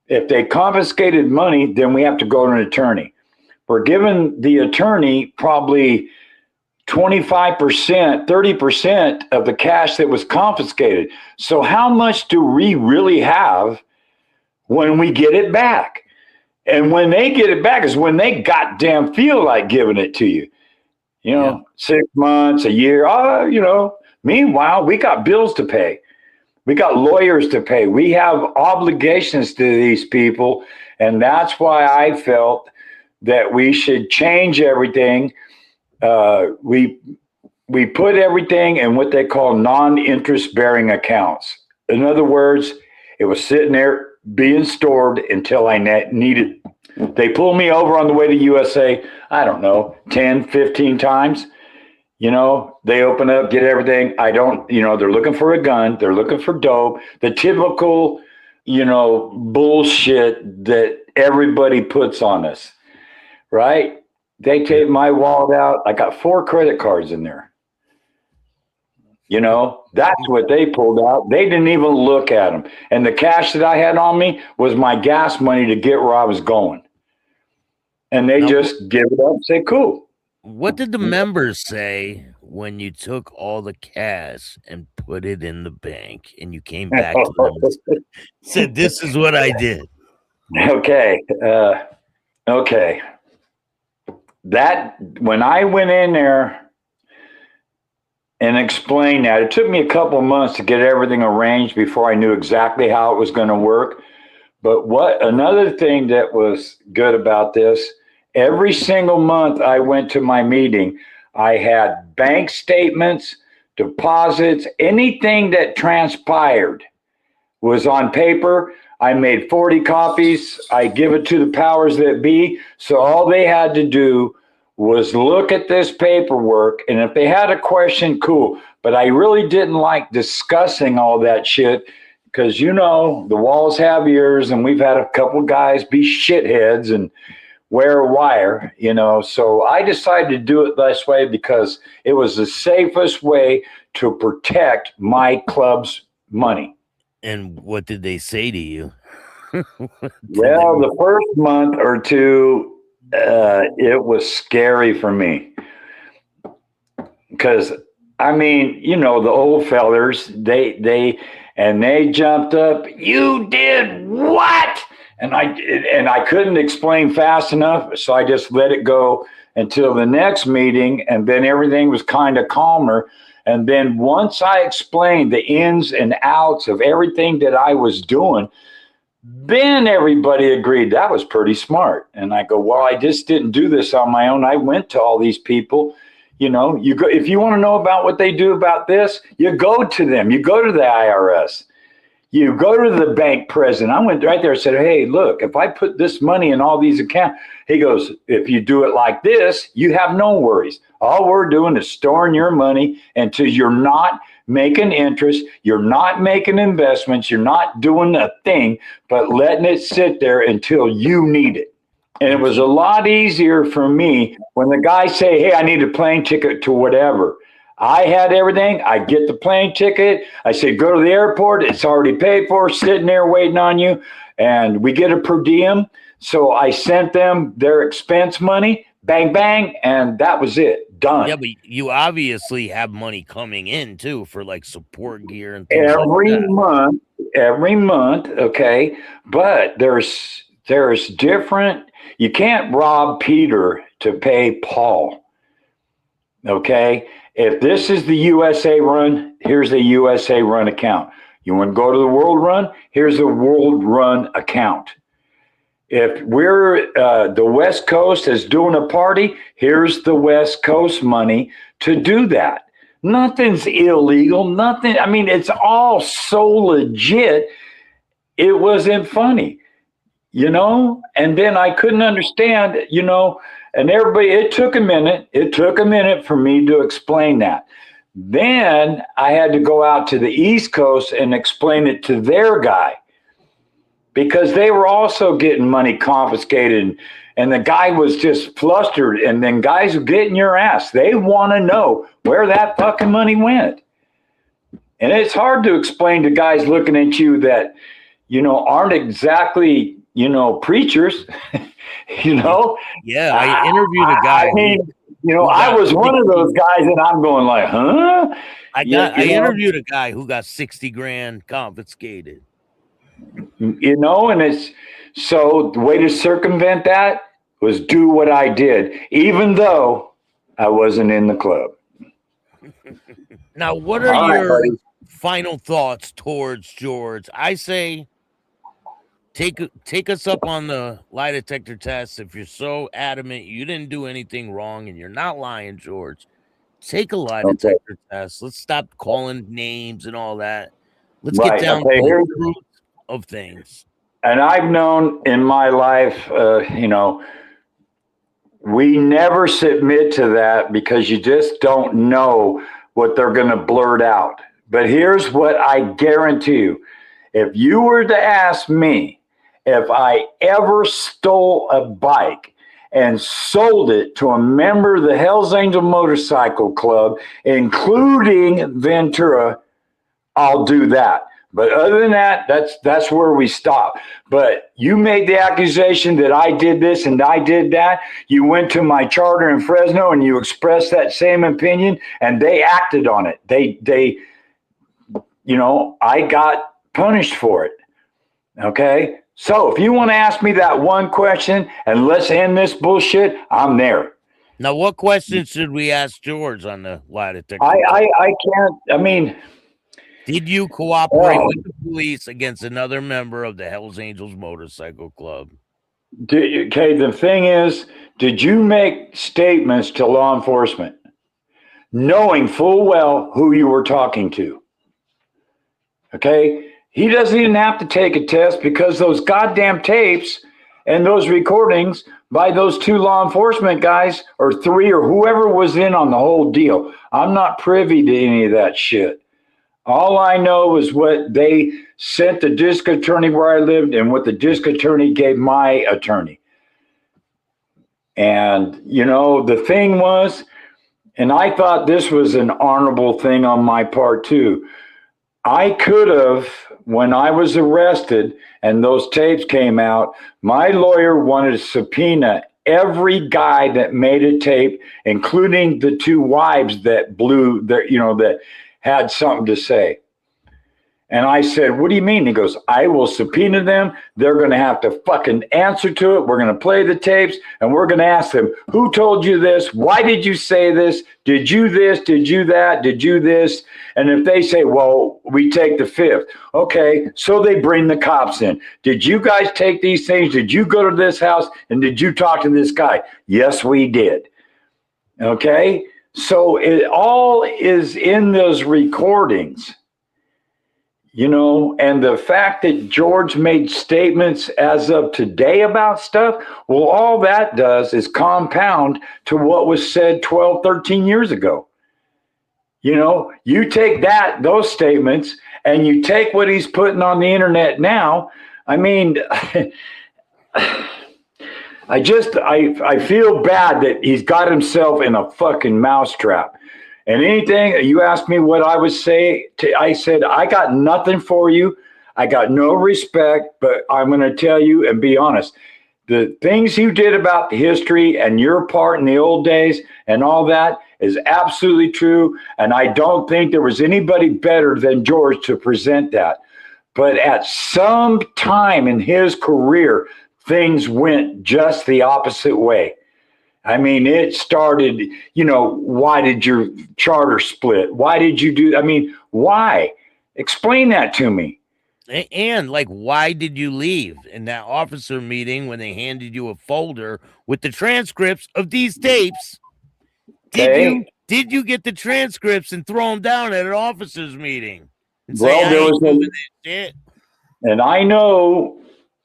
if they confiscated money, then we have to go to an attorney. We're giving the attorney probably 25%, 30% of the cash that was confiscated. So how much do we really have when we get it back? And when they get it back is when they goddamn feel like giving it to you. 6 months, a year, meanwhile, we got bills to pay. We got lawyers to pay. We have obligations to these people. And that's why I felt that we should change everything. We put everything in what they call non-interest bearing accounts. In other words, it was sitting there being stored until I needed. They pulled me over on the way to USA, I don't know, 10, 15 times. They open up, get everything. They're looking for a gun. They're looking for dope. The typical, bullshit that everybody puts on us, right? They take my wallet out. I got 4 credit cards in there. That's what they pulled out. They didn't even look at them. And the cash that I had on me was my gas money to get where I was going. And they just give it up and say, cool. What did the members say when you took all the cash and put it in the bank and you came back to them and said, this is what I did? Okay. That, when I went in there and explained that, it took me a couple of months to get everything arranged before I knew exactly how it was going to work. But another thing that was good about this, every single month I went to my meeting, I had bank statements, deposits, anything that transpired was on paper. I made 40 copies. I give it to the powers that be. So all they had to do was look at this paperwork. And if they had a question, cool. But I really didn't like discussing all that shit because, the walls have ears, and we've had a couple guys be shitheads and wear a wire, So I decided to do it this way because it was the safest way to protect my club's money. And what did they say to you? Well, the first month or two, it was scary for me because, the old fellers, they jumped up. You did what? And I couldn't explain fast enough, so I just let it go until the next meeting, and then everything was kind of calmer. And then once I explained the ins and outs of everything that I was doing, then everybody agreed that was pretty smart. And I go, well, I just didn't do this on my own. I went to all these people. You go, if you want to know about what they do about this, you go to them. You go to the IRS. You go to the bank president. I went right there and said, hey, look, if I put this money in all these accounts, he goes, if you do it like this, you have no worries. All we're doing is storing your money until you're not making interest, you're not making investments, you're not doing a thing, but letting it sit there until you need it. And it was a lot easier for me when the guys say, hey, I need a plane ticket to whatever. I had everything. I get the plane ticket. I say, go to the airport. It's already paid for, sitting there waiting on you. And we get a per diem. So I sent them their expense money, bang, bang. And that was it. Done. Yeah, but you obviously have money coming in too for like support gear and things like that. Every month. Okay. But there's different, you can't rob Peter to pay Paul. Okay. If this is the USA run, here's the USA run account. You want to go to the world run? Here's the world run account. If we're the West Coast is doing a party, here's the West Coast money to do that. Nothing's illegal. Nothing. I mean, it's all so legit. It wasn't funny, you know? And then I couldn't understand, you know, and everybody, it took a minute. It took a minute for me to explain that. Then I had to go out to the East Coast and explain it to their guy because they were also getting money confiscated. And the guy was just flustered. And then guys are getting your ass. They want to know where that fucking money went. And it's hard to explain to guys looking at you that, you know, aren't exactly, you know, preachers. You know? Yeah, I interviewed a guy. I mean, you know, I was one of those guys and I'm going like, huh? I interviewed a guy who got 60 grand confiscated. You know, and it's so the way to circumvent that was do what I did, even though I wasn't in the club. Now, what are your final thoughts towards George? I say take us up on the lie detector test. If you're so adamant you didn't do anything wrong and you're not lying, George, take a lie detector test. Let's stop calling names and all that. Let's get down to the truth of things. And I've known in my life, you know, we never submit to that because you just don't know what they're going to blurt out. But here's what I guarantee you. If you were to ask me, if I ever stole a bike and sold it to a member of the Hells Angel Motorcycle Club, including Ventura, I'll do that. But other than that, that's where we stop. But you made the accusation that I did this and I did that. You went to my charter in Fresno and you expressed that same opinion and they acted on it. They you know, I got punished for it. Okay? So if you want to ask me that one question and let's end this bullshit, I'm there. Now, what questions should we ask George on the lie detector? I can't. I mean, did you cooperate with the police against another member of the Hells Angels Motorcycle Club? Okay, the thing is, did you make statements to law enforcement knowing full well who you were talking to? Okay? He doesn't even have to take a test because those goddamn tapes and those recordings by those two law enforcement guys or three or whoever was in on the whole deal. I'm not privy to any of that shit. All I know is what they sent the district attorney where I lived and what the district attorney gave my attorney. And, you know, the thing was, and I thought this was an honorable thing on my part too. I could have, when I was arrested and those tapes came out, my lawyer wanted to subpoena every guy that made a tape, including the two wives that blew their, you know, that had something to say. And I said, what do you mean? He goes, I will subpoena them. They're going to have to fucking answer to it. We're going to play the tapes and we're going to ask them, who told you this? Why did you say this? Did you this? Did you that? Did you this? And if they say, well, we take the fifth. Okay, so they bring the cops in. Did you guys take these things? Did you go to this house? And did you talk to this guy? Yes, we did. Okay, so it all is in those recordings. And the fact that George made statements as of today about stuff, well, all that does is compound to what was said 12, 13 years ago. You take those statements, and you take what he's putting on the internet now. I mean, I feel bad that he's got himself in a fucking mousetrap. And anything you asked me what I would say, I said, I got nothing for you. I got no respect, but I'm going to tell you and be honest. The things you did about the history and your part in the old days and all that is absolutely true. And I don't think there was anybody better than George to present that. But at some time in his career, things went just the opposite way. I mean, it started, why did your charter split? Why did you do? I mean, why? Explain that to me. And why did you leave in that officer meeting when they handed you a folder with the transcripts of these tapes? Did you get the transcripts and throw them down at an officers meeting? And and I know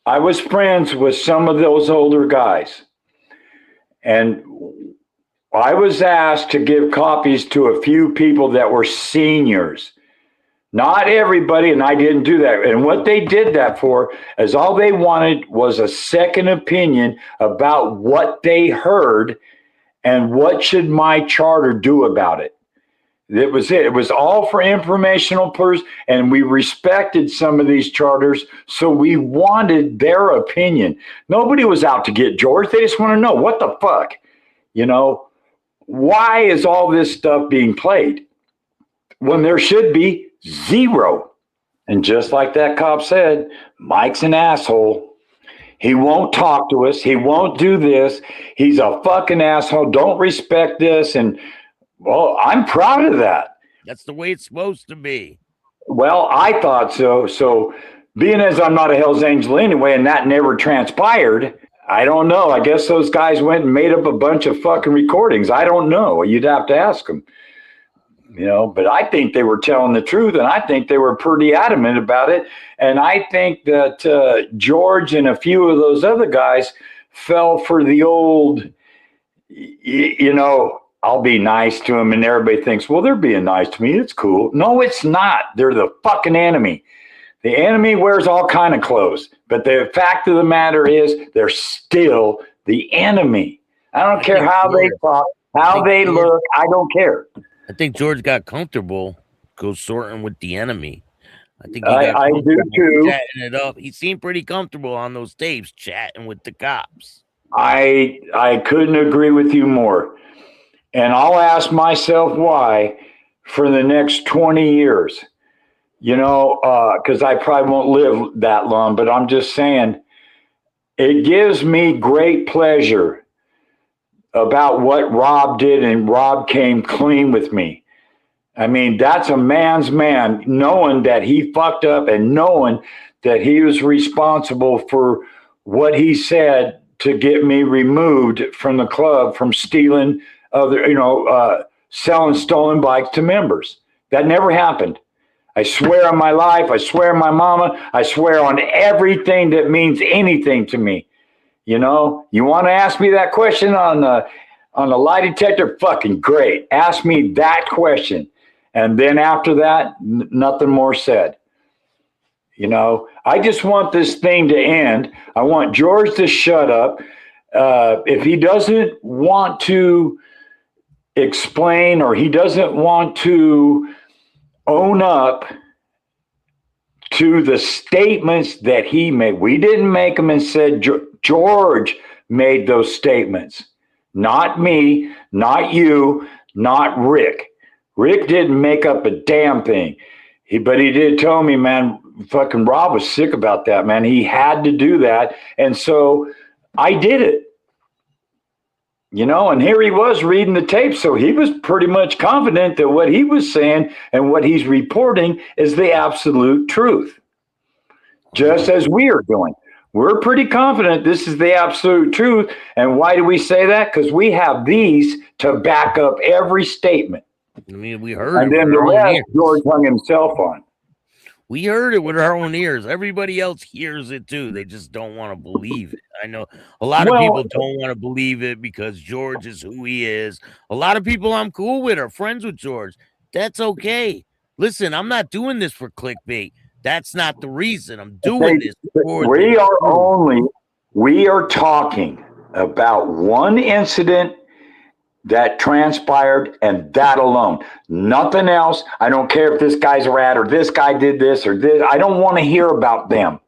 I was friends with some of those older guys. And I was asked to give copies to a few people that were seniors. Not everybody, and I didn't do that. And what they did that for is all they wanted was a second opinion about what they heard and what should my charter do about it. That was it. It was all for informational purposes, and we respected some of these charters, so we wanted their opinion. Nobody was out to get George. They just want to know, what the fuck? Why is all this stuff being played when there should be zero? And just like that cop said, Mike's an asshole. He won't talk to us. He won't do this. He's a fucking asshole. Don't respect this. And well, I'm proud of that. That's the way it's supposed to be. Well, I thought so. So being as I'm not a Hell's Angel anyway, and that never transpired, I don't know. I guess those guys went and made up a bunch of fucking recordings. I don't know. You'd have to ask them. But I think they were telling the truth, and I think they were pretty adamant about it. And I think that George and a few of those other guys fell for the old, I'll be nice to them, and everybody thinks, well, they're being nice to me. It's cool. No, it's not. They're the fucking enemy. The enemy wears all kind of clothes, but the fact of the matter is they're still the enemy. I don't care how they talk, how they look. I don't care. I think George got comfortable sorting with the enemy. I think I do too. Chatting it up. He seemed pretty comfortable on those tapes, chatting with the cops. I couldn't agree with you more. And I'll ask myself why for the next 20 years, because I probably won't live that long, but I'm just saying it gives me great pleasure about what Rob did, and Rob came clean with me. I mean, that's a man's man, knowing that he fucked up and knowing that he was responsible for what he said to get me removed from the club from stealing selling stolen bikes to members. That never happened. I swear on my life. I swear on my mama. I swear on everything that means anything to me. You want to ask me that question on the lie detector? Fucking great. Ask me that question. And then after that, nothing more said. I just want this thing to end. I want George to shut up. If he doesn't want to explain, or he doesn't want to own up to the statements that he made. We didn't make them and said George made those statements. Not me, not you, not Rick. Rick didn't make up a damn thing. But he did tell me, man, fucking Rob was sick about that, man. He had to do that. And so I did it. And here he was reading the tape. So he was pretty much confident that what he was saying and what he's reporting is the absolute truth. Just as we are doing. We're pretty confident this is the absolute truth. And why do we say that? Because we have these to back up every statement. I mean, we heard. And then the rest George hung himself on. We heard it with our own ears. Everybody else hears it too. They just don't want to believe it. I know a lot of people don't want to believe it because George is who he is. A lot of people I'm cool with are friends with George. That's okay. Listen, I'm not doing this for clickbait. That's not the reason I'm doing this. We are talking about one incident that transpired, and that alone, nothing else. I don't care if this guy's a rat or this guy did this or this. I don't want to hear about them.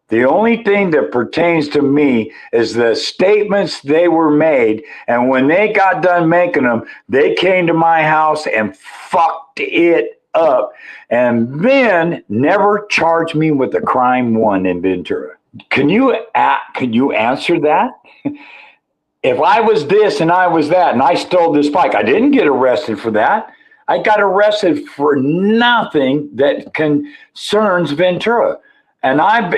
The only thing that pertains to me is the statements they were made. And when they got done making them, they came to my house and fucked it up. And then never charged me with a crime one in Ventura. Can you answer that? If I was this and I was that and I stole this bike, I didn't get arrested for that. I got arrested for nothing that concerns Ventura. And and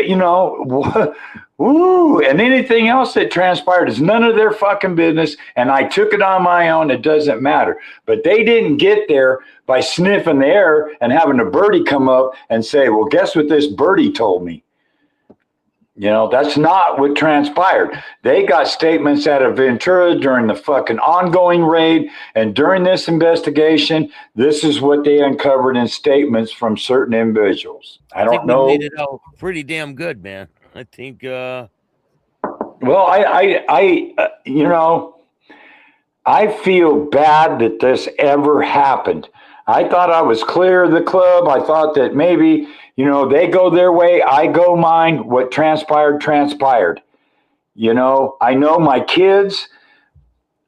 anything else that transpired is none of their fucking business. And I took it on my own. It doesn't matter. But they didn't get there by sniffing the air and having a birdie come up and say, well, guess what this birdie told me? That's not what transpired. They got statements out of Ventura during the fucking ongoing raid. And during this investigation, this is what they uncovered in statements from certain individuals. I don't know. We made it out pretty damn good, man. I think. Well, I feel bad that this ever happened. I thought I was clear of the club. I thought that maybe, they go their way, I go mine. What transpired, transpired. I know my kids.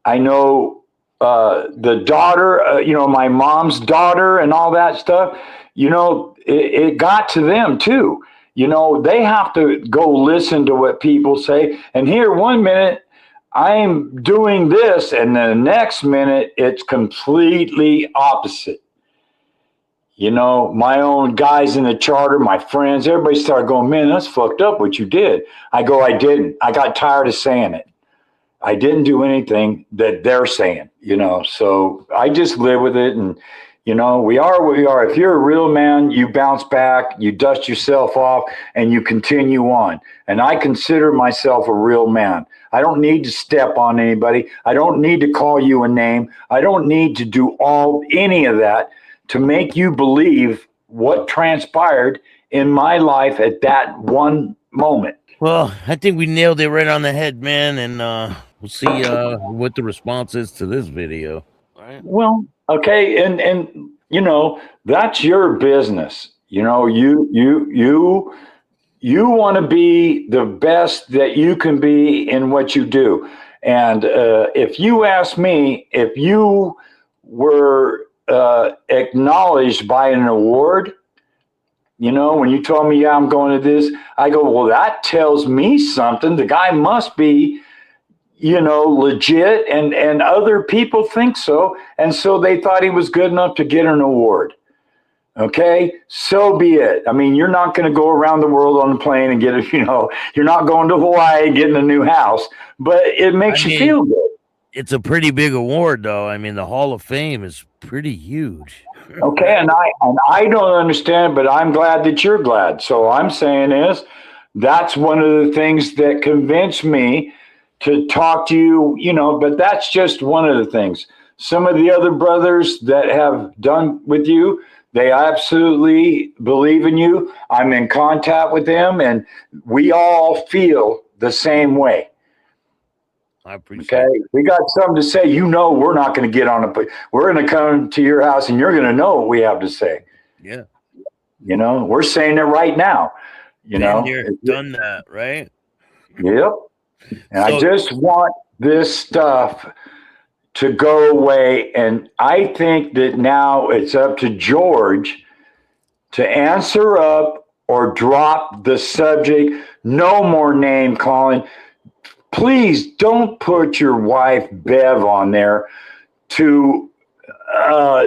I know the daughter, my mom's daughter and all that stuff. It got to them too. They have to go listen to what people say. And here, one minute, I'm doing this, and the next minute, it's completely opposite. My own guys in the charter, my friends, everybody started going, man, that's fucked up what you did. I go, I didn't. I got tired of saying it. I didn't do anything that they're saying, so I just live with it. And, we are what we are. If you're a real man, you bounce back, you dust yourself off, and you continue on. And I consider myself a real man. I don't need to step on anybody. I don't need to call you a name. I don't need to do any of that to make you believe what transpired in my life at that one moment. Well, I think we nailed it right on the head, man. And we'll see what the response is to this video. All right. Well, okay. And that's your business. You want to be the best that you can be in what you do. And if you ask me, if you were acknowledged by an award, when you told me, yeah, I'm going to this, I go, well, that tells me something. The guy must be, legit, and other people think so. And so they thought he was good enough to get an award. Okay, so be it. I mean, you're not going to go around the world on a plane and get it, you're not going to Hawaii and getting a new house, but it makes you feel good. It's a pretty big award, though. I mean, the Hall of Fame is pretty huge. Okay, and I don't understand, but I'm glad that you're glad. So I'm saying that's one of the things that convinced me to talk to you, but that's just one of the things. Some of the other brothers that have done with you, they absolutely believe in you. I'm in contact with them, and we all feel the same way. I appreciate it. We got something to say. We're not going to get on we're going to come to your house and you're going to know what we have to say. Yeah. We're saying it right now. Done that, right? Yep. And I just want this stuff to go away. And I think that now it's up to George to answer up or drop the subject. No more name calling. Please don't put your wife, Bev, on there to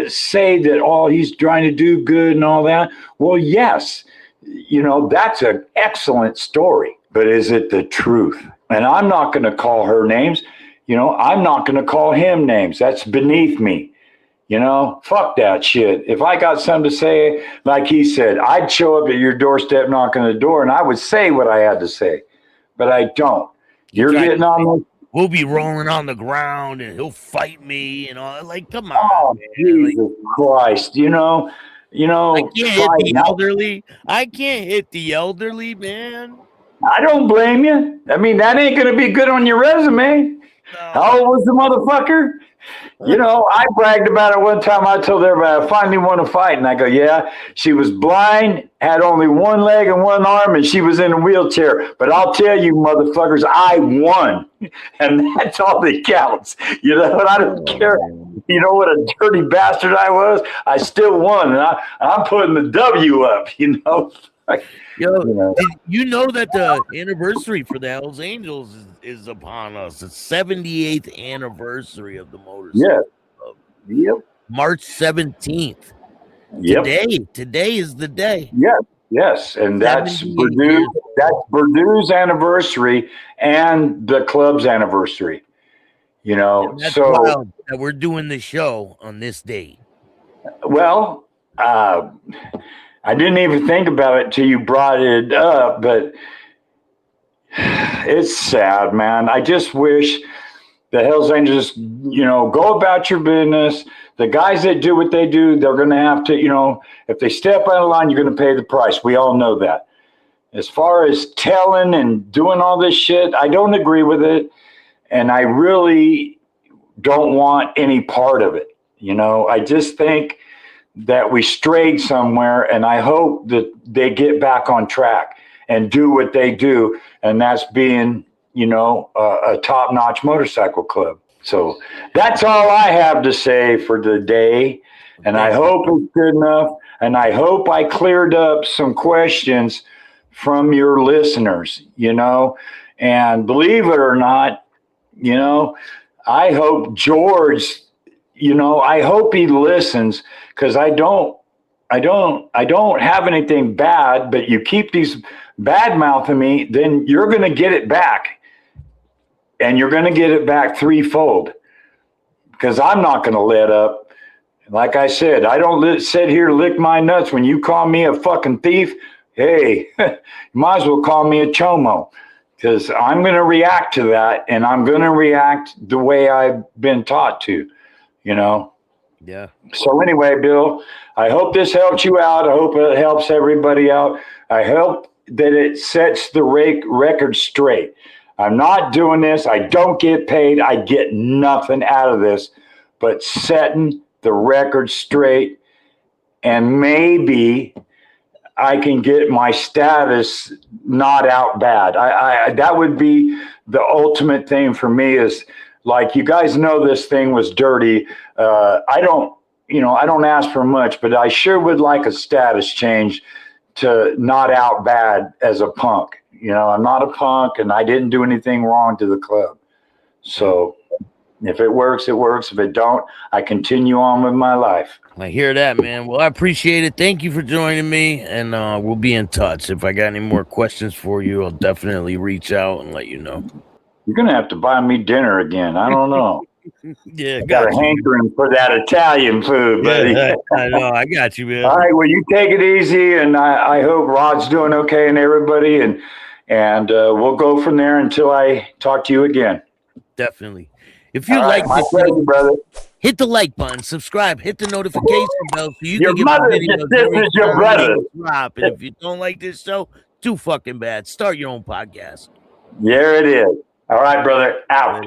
say that, he's trying to do good and all that. Well, yes, that's an excellent story, but is it the truth? And I'm not going to call her names. I'm not going to call him names. That's beneath me. Fuck that shit. If I got something to say, like he said, I'd show up at your doorstep, knocking on the door, and I would say what I had to say, but I don't. You're getting on. We'll be rolling on the ground, and he'll fight me, and all. Like, come on, Oh, man. Jesus Christ! I can't hit the elderly. I can't hit the elderly, man. I don't blame you. I mean, that ain't gonna be good on your resume. No. How old was the motherfucker? I bragged about it one time. I told everybody I finally won a fight, and I go, yeah, she was blind, had only one leg and one arm, and she was in a wheelchair. But I'll tell you, motherfuckers, I won, and that's all that counts. What? I don't care. What a dirty bastard I was. I still won, and I'm putting the W up. Yo, did you know that the anniversary for the Hells Angels is upon us? The 78th anniversary of the motorcycle club. Yep. March 17th. Yep. Today is the day. Yes. And that's Burdu's anniversary and the club's anniversary. That's wild that we're doing the show on this date. Well, I didn't even think about it till you brought it up, but it's sad, man. I just wish the Hells Angels, go about your business. The guys that do what they do, they're going to have to, if they step out of line, you're going to pay the price. We all know that. As far as telling and doing all this shit, I don't agree with it. And I really don't want any part of it. I just think that we strayed somewhere, and I hope that they get back on track and do what they do, and that's being, a top-notch motorcycle club. So that's all I have to say for the day, and I hope it's good enough, and I hope I cleared up some questions from your listeners, and believe it or not, I hope George, I hope he listens, because I don't have anything bad, but you keep these bad mouthing me, then you're going to get it back, and you're going to get it back threefold, because I'm not going to let up. Like I said, I don't sit here lick my nuts when you call me a fucking thief. Hey, you might as well call me a chomo, because I'm going to react to that, and I'm going to react the way I've been taught to, Yeah. So anyway, Bill, I hope this helps you out. I hope it helps everybody out. I hope that it sets the record straight. I'm not doing this. I don't get paid. I get nothing out of this, but setting the record straight, and maybe I can get my status not out bad. I that would be the ultimate thing for me, is like, you guys know this thing was dirty. I don't ask for much, but I sure would like a status change to not out bad as a punk. I'm not a punk, and I didn't do anything wrong to the club. So if it works, it works. If it don't, I continue on with my life. I hear that, man. Well, I appreciate it. Thank you for joining me, and we'll be in touch. If I got any more questions for you, I'll definitely reach out and let you know. You're going to have to buy me dinner again. I don't know. Yeah, got a hankering for that Italian food, buddy. Yeah, I know. I got you, man. All right. Well, you take it easy, and I hope Rod's doing okay and everybody, and we'll go from there until I talk to you again. Definitely. If you like my this, pleasure, brother. Hit the like button, subscribe, hit the notification bell so you your can get mother my videos. This is your brother. Drop. And if you don't like this show, too fucking bad. Start your own podcast. There it is. All right, brother. Out.